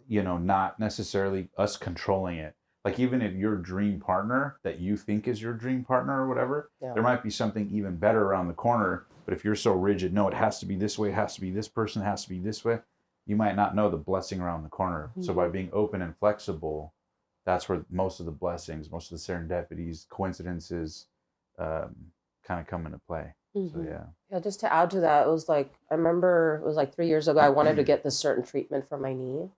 you know, not necessarily us controlling it. Like even if your dream partner that you think is your dream partner or whatever, Yeah. there might be something even better around the corner. But if you're so rigid, no, it has to be this way, it has to be this person, it has to be this way, you might not know the blessing around the corner. So by being open and flexible, that's where most of the blessings, most of the serendipities, coincidences kind of come into play. So yeah. Yeah, just to add to that, it was like, I remember it was like 3 years ago, I wanted to get this certain treatment for my knee,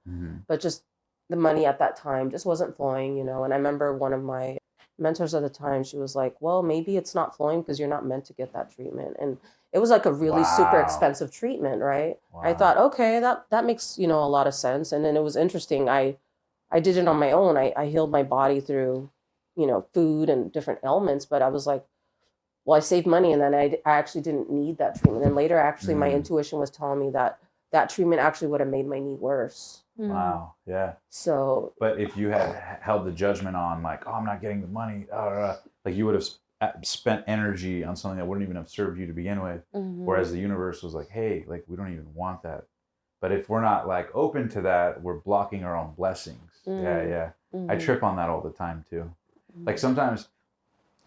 but just the money at that time just wasn't flowing, you know. And I remember one of my mentors at the time, she was like, well, maybe it's not flowing because you're not meant to get that treatment. And it was like a really super Wow. expensive treatment, right? I Wow. thought, okay, that makes, you know, a lot of sense. And then it was interesting. I did it on my own. I healed my body through, you know, food and different ailments, but I was like, well, I saved money, and then I actually didn't need that treatment. And later, actually, my intuition was telling me that that treatment actually would have made my knee worse. Wow. Yeah. So, But if you had held the judgment on like, oh, I'm not getting the money, like you would have spent energy on something that wouldn't even have served you to begin with. Whereas the universe was like, hey, like we don't even want that. But if we're not like open to that, we're blocking our own blessings. Yeah. I trip on that all the time too. Like sometimes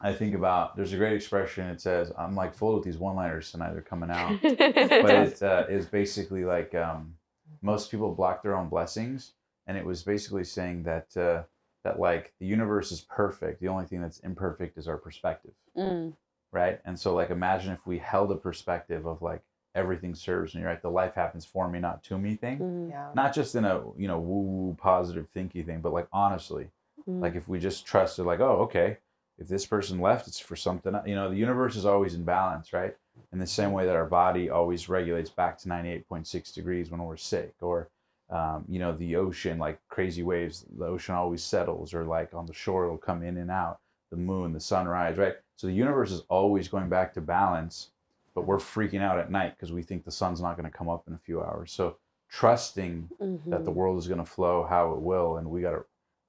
I think about, there's a great expression. It says, I'm like full with these one-liners tonight. They're coming out. But it is basically like most people block their own blessings. And it was basically saying that that like the universe is perfect. The only thing that's imperfect is our perspective. Right? And so like imagine if we held a perspective of like everything serves me, right? The life happens for me, not to me thing. yeah. Not just in a, you know, woo-woo positive thinky thing, but like honestly, like if we just trusted like, oh, okay, if this person left, it's for something, you know, the universe is always in balance, right? In the same way that our body always regulates back to 98.6 degrees when we're sick, or, you know, the ocean, like crazy waves, the ocean always settles, or like on the shore, it'll come in and out, the moon, the sunrise, right? So the universe is always going back to balance, but we're freaking out at night because we think the sun's not going to come up in a few hours. So trusting that the world is going to flow how it will, and we got to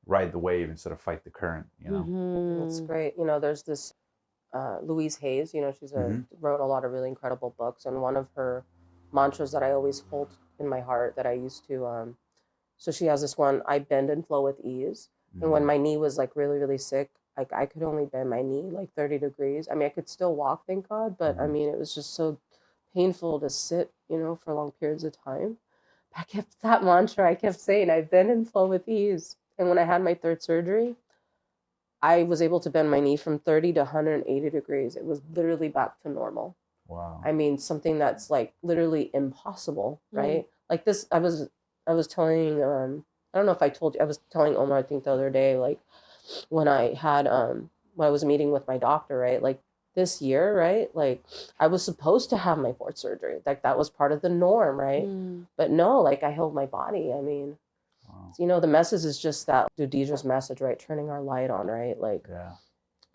ride the wave instead of fight the current, you know? That's great. You know, there's this Louise Hayes, you know, she's wrote a lot of really incredible books. And one of her mantras that I always hold in my heart that I used to, so she has this one, I bend and flow with ease. And when my knee was like really, really sick, like I could only bend my knee like 30 degrees. I mean, I could still walk, thank God. But I mean, it was just so painful to sit, you know, for long periods of time. I kept that mantra, I kept saying, I bend and flow with ease. And when I had my third surgery, I was able to bend my knee from 30 to 180 degrees. It was literally back to normal. Wow. I mean, something that's like literally impossible, right? Like this, I was telling, I don't know if I told you, I was telling Omar, I think the other day, like when I had, when I was meeting with my doctor, right? Like this year, right? Like I was supposed to have my fourth surgery. Like that was part of the norm, right? But no, like I healed my body. I mean, you know, the message is just that, Deidre's message, right? Turning our light on, right? Like,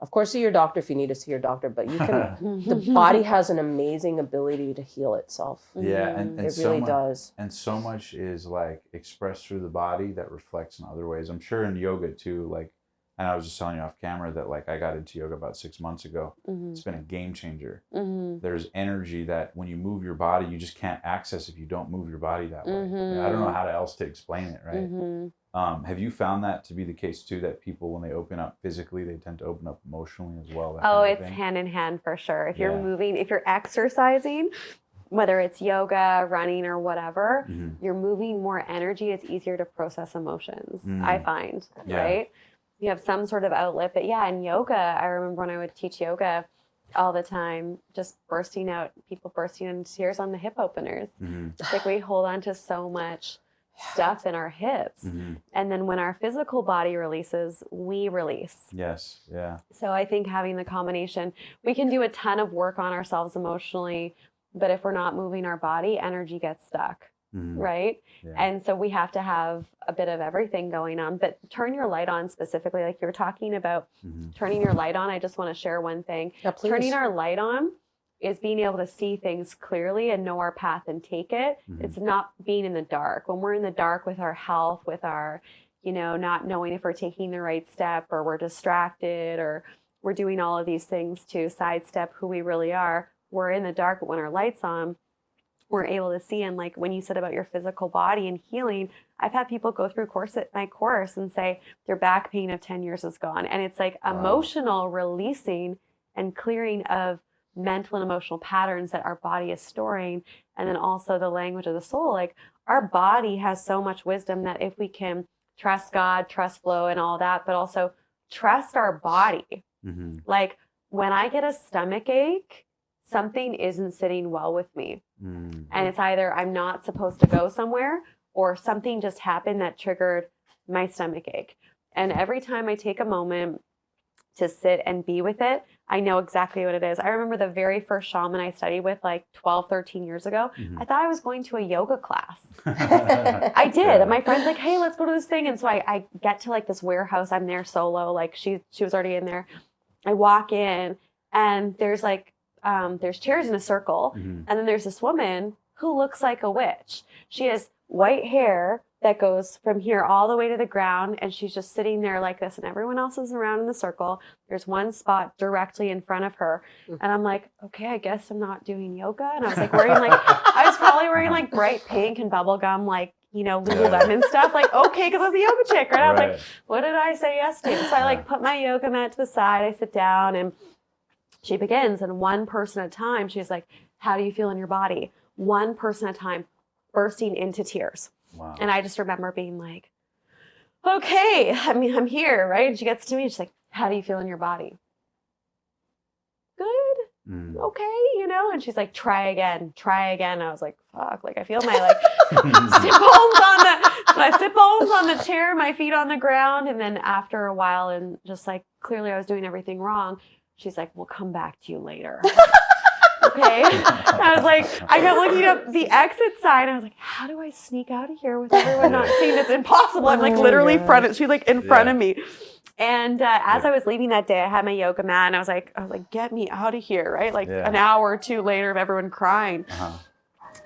of course, see your doctor if you need to see your doctor, but you can, the body has an amazing ability to heal itself. Yeah, and it so really much, does. And so much is like expressed through the body that reflects in other ways. I'm sure in yoga too, like, and I was just telling you off camera that like I got into yoga about 6 months ago. It's been a game changer. There's energy that when you move your body, you just can't access if you don't move your body that way. I don't know how else to explain it, right? Have you found that to be the case too, that people, when they open up physically, they tend to open up emotionally as well? Oh, it's hand in hand for sure. If you're moving, if you're exercising, whether it's yoga, running, or whatever, you're moving more energy. It's easier to process emotions, I find, right? You have some sort of outlet. But yeah, in yoga, I remember when I would teach yoga all the time, just people bursting into tears on the hip openers. It's like we hold on to so much stuff in our hips. And then when our physical body releases, we release. Yes. Yeah. So I think having the combination, we can do a ton of work on ourselves emotionally, but if we're not moving our body, energy gets stuck. Right? And so we have to have a bit of everything going on, but turn your light on specifically, like you were talking about turning your light on. I just want to share one thing. Yeah, please. Turning our light on is being able to see things clearly and know our path and take it. It's not being in the dark. When we're in the dark with our health, with our, not knowing if we're taking the right step, or we're distracted, or we're doing all of these things to sidestep who we really are, we're in the dark. But when our light's on, we're able to see. And like when you said about your physical body and healing, I've had people go through my course and say their back pain of 10 years is gone. And it's like emotional releasing and clearing of mental and emotional patterns that our body is storing. And then also the language of the soul. Like our body has so much wisdom that if we can trust God, trust flow and all that, but also trust our body. Like when I get a stomach ache, something isn't sitting well with me. And it's either I'm not supposed to go somewhere, or something just happened that triggered my stomach ache. And every time I take a moment to sit and be with it, I know exactly what it is. I remember the very first shaman I studied with like 12, 13 years ago. I thought I was going to a yoga class. I did. And my friend's like, hey, let's go to this thing. And so I get to like this warehouse. I'm there solo. Like she was already in there. I walk in and there's like, there's chairs in a circle. And then there's this woman who looks like a witch. She has white hair that goes from here all the way to the ground. And she's just sitting there like this. And everyone else is around in the circle. There's one spot directly in front of her. And I'm like, okay, I guess I'm not doing yoga. And I was like I was probably wearing like bright pink and bubblegum, like, Lululemon stuff. Like, okay, because I was a yoga chick, right? I was like, what did I say yes to? So I like put my yoga mat to the side. I sit down and she begins, and one person at a time, she's like, how do you feel in your body? One person at a time, bursting into tears. Wow. And I just remember being like, okay, I mean, I'm here, right? And she gets to me, and she's like, how do you feel in your body? Good. Okay, and she's like, try again. I was like, fuck, like I feel my like sit bones on the chair, my feet on the ground. And then after a while, and just like clearly I was doing everything wrong, she's like, we'll come back to you later. Okay. I was like, I got looking up the exit sign. I was like, how do I sneak out of here with everyone not seeing? It's impossible. I'm like literally she's like in front of me. And as I was leaving that day, I had my yoga mat and I was like, get me out of here, right? Like an hour or two later of everyone crying.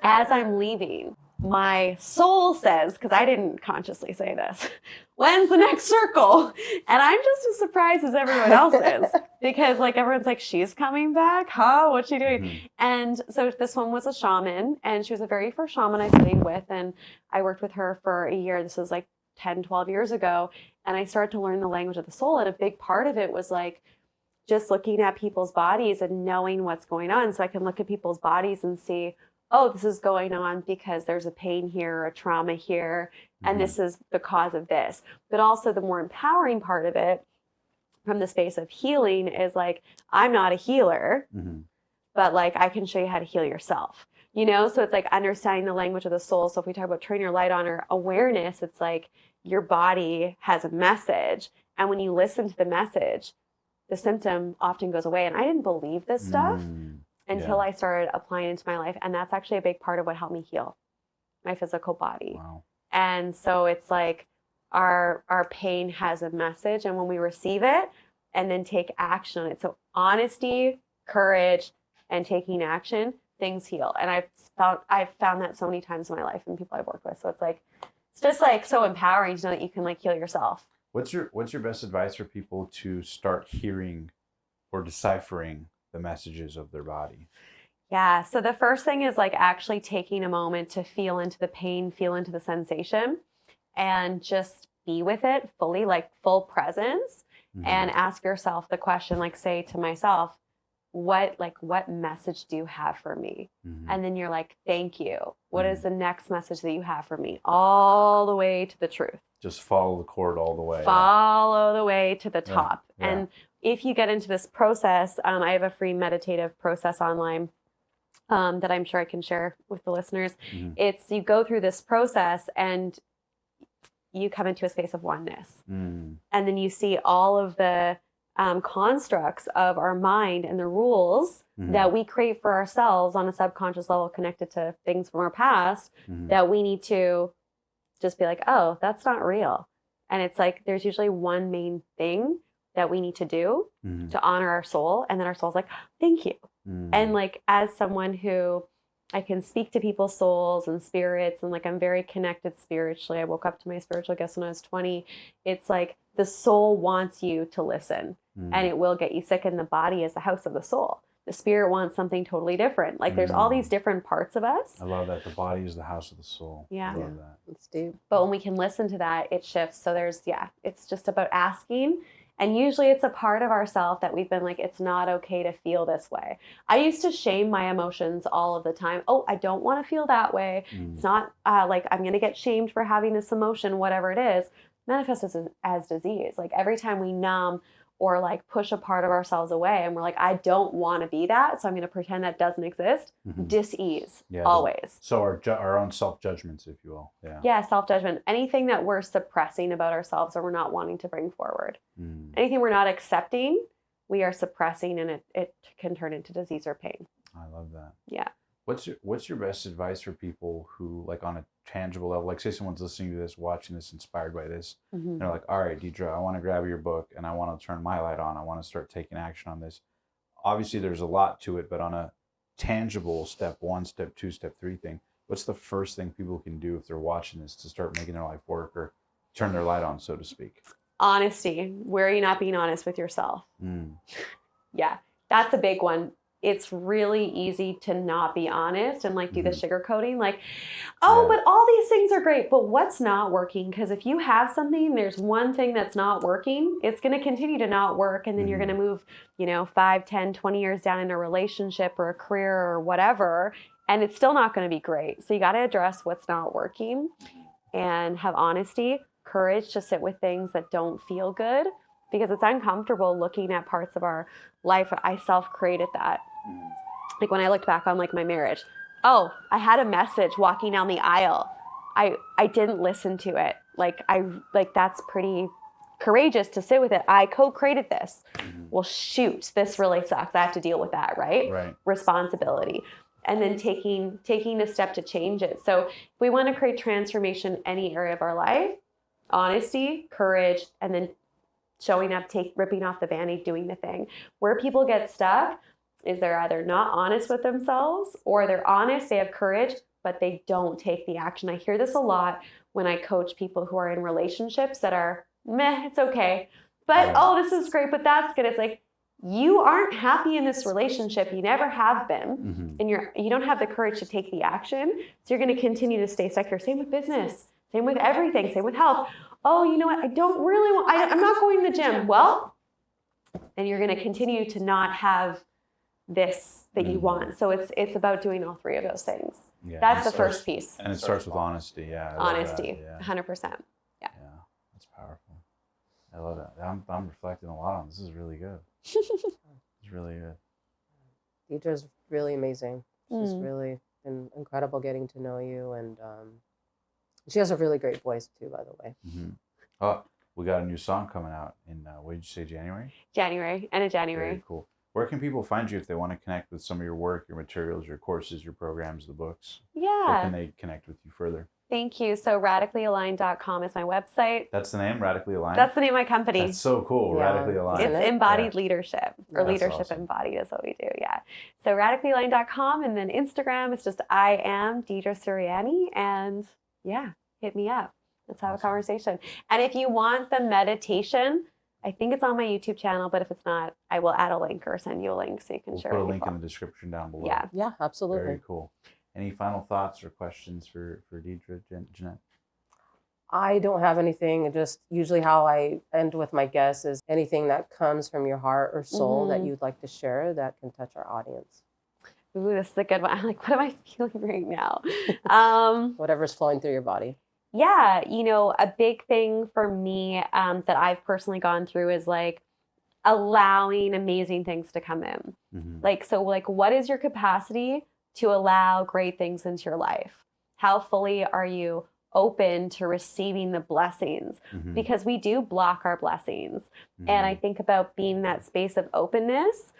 As I'm leaving, my soul says, because I didn't consciously say this, when's the next circle? And I'm just as surprised as everyone else is, because like everyone's like, she's coming back? Huh? What's she doing? And so this one was a shaman, and she was the very first shaman I studied with, and I worked with her for a year. This was like 10, 12 years ago. And I started to learn the language of the soul. And a big part of it was like just looking at people's bodies and knowing what's going on. So I can look at people's bodies and see, oh, this is going on because there's a pain here, or a trauma here, and this is the cause of this. But also the more empowering part of it from the space of healing is like, I'm not a healer, but like I can show you how to heal yourself. So it's like understanding the language of the soul. So if we talk about turn your light on or awareness, it's like your body has a message. And when you listen to the message, the symptom often goes away. And I didn't believe this stuff until I started applying it into my life. And that's actually a big part of what helped me heal my physical body. Wow. And so it's like our pain has a message. And when we receive it and then take action on it. So honesty, courage, and taking action, things heal. And I've found that so many times in my life and people I've worked with. So it's just like so empowering to know that you can like heal yourself. What's your best advice for people to start hearing or deciphering the messages of their body? Yeah. So the first thing is like actually taking a moment to feel into the pain, feel into the sensation, and just be with it fully, like full presence, and ask yourself the question, like say to myself, what message do you have for me? And then you're like, thank you. What is the next message that you have for me? All the way to the truth. Just follow the cord all the way. Follow the way to the top. Yeah. And if you get into this process, I have a free meditative process online that I'm sure I can share with the listeners. It's you go through this process and you come into a space of oneness. And then you see all of the constructs of our mind and the rules that we create for ourselves on a subconscious level connected to things from our past that we need to just be like, oh, that's not real. And it's like, there's usually one main thing that we need to do to honor our soul. And then our soul's like, thank you. And like, as someone who I can speak to people's souls and spirits, and like, I'm very connected spiritually. I woke up to my spiritual gifts when I was 20. It's like the soul wants you to listen, and it will get you sick. And the body is the house of the soul. The spirit wants something totally different. Like, there's all these different parts of us. I love that. The body is the house of the soul. Yeah. I love that. It's deep. But when we can listen to that, it shifts. So it's just about asking. And usually it's a part of ourselves that we've been like, it's not okay to feel this way. I used to shame my emotions all of the time. Oh, I don't want to feel that way. It's not like I'm going to get shamed for having this emotion, whatever it is. Manifests as disease. Like, every time we numb or like push a part of ourselves away and we're like, I don't want to be that, so I'm going to pretend that doesn't exist. Dis-ease, always. So our own self-judgments, if you will. Yeah, self-judgment. Anything that we're suppressing about ourselves or we're not wanting to bring forward. Anything we're not accepting, we are suppressing, and it can turn into disease or pain. I love that. Yeah. What's your best advice for people who, like, on a tangible level, like say someone's listening to this, watching this, inspired by this, and they're like, all right, Deidre, I want to grab your book and I want to turn my light on. I want to start taking action on this. Obviously there's a lot to it, but on a tangible step 1, step 2, step 3 thing, what's the first thing people can do if they're watching this to start making their life work or turn their light on, so to speak? Honesty. Where are you not being honest with yourself? Yeah, that's a big one. It's really easy to not be honest and like do the sugarcoating, like, but all these things are great, but what's not working? Because if you have something, there's one thing that's not working, it's going to continue to not work. And then you're going to move, 5, 10, 20 years down in a relationship or a career or whatever, and it's still not going to be great. So you got to address what's not working and have honesty, courage to sit with things that don't feel good, because it's uncomfortable looking at parts of our life. I self-created that. Like, when I looked back on like my marriage, I had a message walking down the aisle. I didn't listen to it. That's pretty courageous to sit with it. I co-created this. Well, shoot, this really sucks. I have to deal with that, right? Right. Responsibility. And then taking a step to change it. So if we want to create transformation in any area of our life, honesty, courage, and then showing up, ripping off the Band-Aid, doing the thing. Where people get stuck is they're either not honest with themselves, or they're honest, they have courage, but they don't take the action. I hear this a lot when I coach people who are in relationships that are, meh, it's okay. But, this is great, but that's good. It's like, you aren't happy in this relationship. You never have been. And you don't have the courage to take the action. So you're going to continue to stay stuck here. Same with business. Same with everything. Same with health. Oh, you know what? I don't really want, I'm not going to the gym. Well, and you're going to continue to not have this that you want. So it's about doing all 3 of those things. Yeah, that's the first piece. And it starts with honesty. Yeah. Honesty. Yeah. 100%. Yeah. That's powerful. I love that. I'm reflecting a lot on this. This is really good. It's really good. Deidre's really amazing. She's really been incredible getting to know you, and she has a really great voice too, by the way. Oh, we got a new song coming out in, what did you say, January? January, end of January. Very cool. Where can people find you if they want to connect with some of your work, your materials, your courses, your programs, the books? Yeah. Where can they connect with you further? Thank you. So radicallyaligned.com is my website. That's the name, Radically Aligned? That's the name of my company. That's so cool, Yeah. Radically Aligned. It's embodied leadership, or That's leadership awesome. embodied is what we do. Yeah. So radicallyaligned.com, and then Instagram is just I am Deidre Sirianni, and hit me up. Let's have a conversation. And if you want the meditation, I think it's on my YouTube channel, but if it's not, I will add a link or send you a link so you can We'll share put a it. link in the description down below. Yeah. Yeah, absolutely. Very cool. Any final thoughts or questions for Deidre, Jeanette? I don't have anything. Just usually how I end with my guests is anything that comes from your heart or soul that you'd like to share that can touch our audience. Ooh, this is a good one. I'm like, what am I feeling right now? Whatever's flowing through your body. Yeah, a big thing for me that I've personally gone through is like allowing amazing things to come in. What is your capacity to allow great things into your life? How fully are you open to receiving the blessings? Because we do block our blessings. And I think about being in that space of openness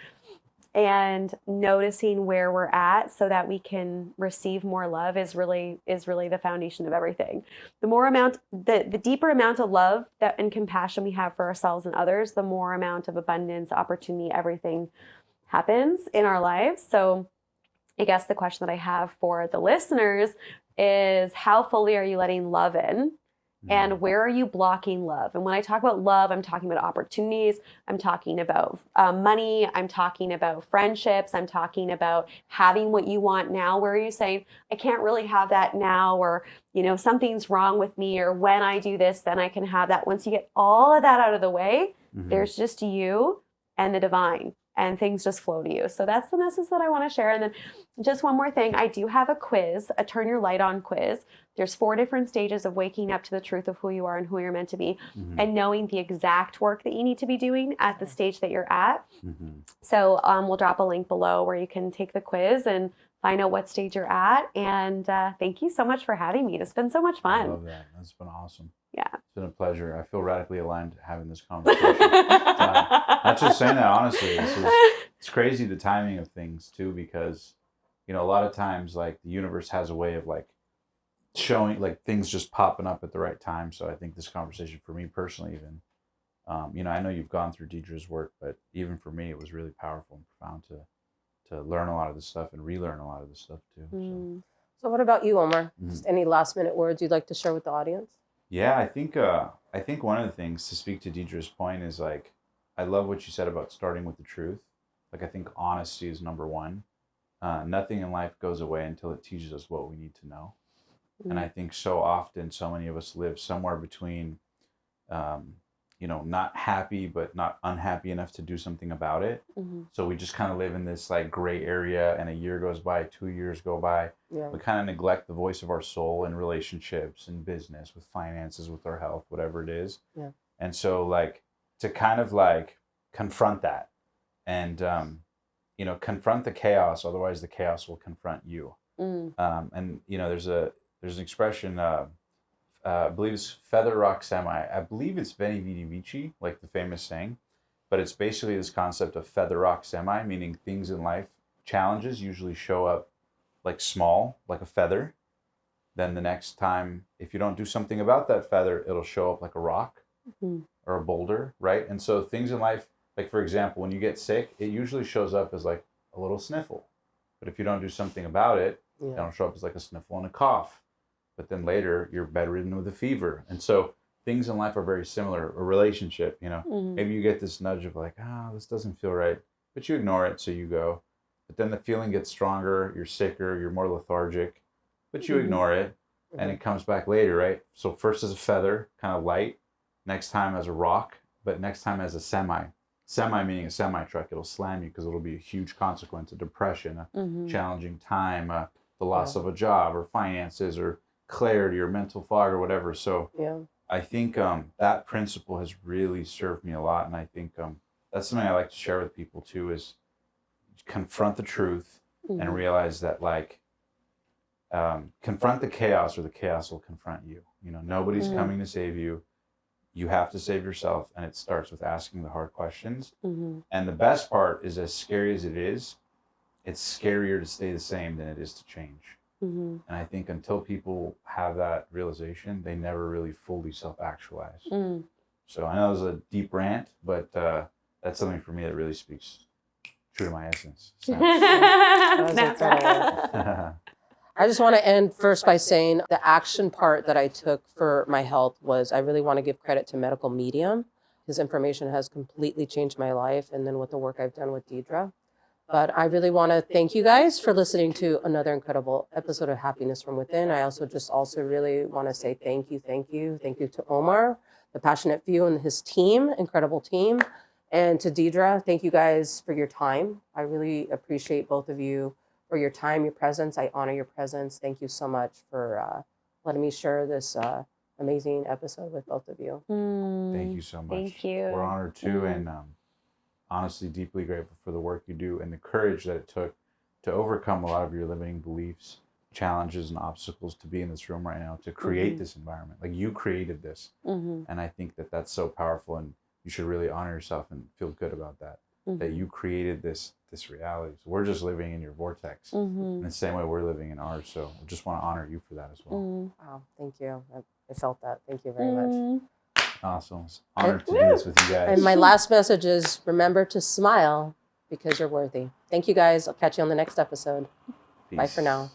and noticing where we're at so that we can receive more love is really the foundation of everything. The deeper amount of love and compassion we have for ourselves and others, the more amount of abundance, opportunity, everything happens in our lives. So I guess the question that I have for the listeners is, how fully are you letting love in? And where are you blocking love? And when I talk about love, I'm talking about opportunities. I'm talking about money. I'm talking about friendships. I'm talking about having what you want now. Where are you saying, I can't really have that now, or, you know, something's wrong with me, or when I do this, then I can have that. Once you get all of that out of the way, there's just you and the divine, and things just flow to you. So that's the message that I want to share. And then just one more thing, I do have a quiz, a turn your light on quiz. There's 4 different stages of waking up to the truth of who you are and who you're meant to be, and knowing the exact work that you need to be doing at the stage that you're at. So we'll drop a link below where you can take the quiz and find out what stage you're at. And thank you so much for having me. It's been so much fun. I love that. That's been awesome. Yeah. It's been a pleasure. I feel radically aligned having this conversation. Not just saying that, honestly. It's crazy, the timing of things too, because, you know, a lot of times like the universe has a way of like showing like things just popping up at the right time. So I think this conversation for me personally, even, you know, I know you've gone through Deidre's work, but even for me, it was really powerful and profound to learn a lot of this stuff and relearn a lot of this stuff too. So what about you, Omar? Just any last minute words you'd like to share with the audience? Yeah, I think one of the things, to speak to Deidre's point, is like, I love what you said about starting with the truth. Like, I think honesty is number one. Nothing in life goes away until it teaches us what we need to know. And I think so often, so many of us live somewhere between, you know, not happy, but not unhappy enough to do something about it. So we just kind of live in this like gray area, and a year goes by, 2 years go by. We kind of neglect the voice of our soul in relationships, in business, with finances, with our health, whatever it is. And so like to kind of like confront that and, you know, confront the chaos. Otherwise the chaos will confront you. And, you know, there's an expression, I believe it's feather rock semi. I believe it's Veni Vidi Vici, like the famous saying, but it's basically this concept of feather rock semi, meaning things in life, challenges usually show up like small, like a feather. Then the next time, if you don't do something about that feather, it'll show up like a rock or a boulder, right? And so things in life, like for example, when you get sick, it usually shows up as like a little sniffle. But if you don't do something about it, it'll show up as like a sniffle and a cough. But then later you're bedridden with a fever. And so things in life are very similar. A relationship, you know, maybe you get this nudge of like, this doesn't feel right, but you ignore it. So you go, but then the feeling gets stronger. You're sicker, you're more lethargic, but you ignore it and it comes back later, right? So first as a feather, kind of light, next time as a rock, but next time as a semi meaning a semi truck. It'll slam you because it'll be a huge consequence, a depression, a challenging time, the loss of a job or finances or clarity or mental fog or whatever. So I think that principle has really served me a lot. And I think that's something I like to share with people too, is confront the truth and realize that like confront the chaos or the chaos will confront you. You know, nobody's coming to save you. You have to save yourself, and it starts with asking the hard questions. And the best part is, as scary as it is, it's scarier to stay the same than it is to change. And I think until people have that realization, they never really fully self-actualize. So I know it was a deep rant, but that's something for me that really speaks true to my essence. I just want to end first by saying the action part that I took for my health was, I really want to give credit to Medical Medium. His information has completely changed my life, and then with the work I've done with Deidre. But I really want to thank you guys for listening to another incredible episode of Happiness from Within. I also really want to say thank you to Omar, the Passionate Few, and his team, incredible team. And to Deidre, thank you guys for your time. I really appreciate both of you for your time, your presence. I honor your presence. Thank you so much for letting me share this amazing episode with both of you. Thank you so much. Thank you. We're honored too, and honestly deeply grateful for the work you do and the courage that it took to overcome a lot of your limiting beliefs, challenges, and obstacles to be in this room right now, to create this environment. Like, you created this. And I think that that's so powerful, and you should really honor yourself and feel good about that, that you created this reality. So we're just living in your vortex in the same way we're living in ours. So I just want to honor you for that as well. Wow, thank you. I felt that. Thank you very much. Awesome. It's an honor to do this with you guys. And my last message is, remember to smile because you're worthy. Thank you guys. I'll catch you on the next episode. Bye for now.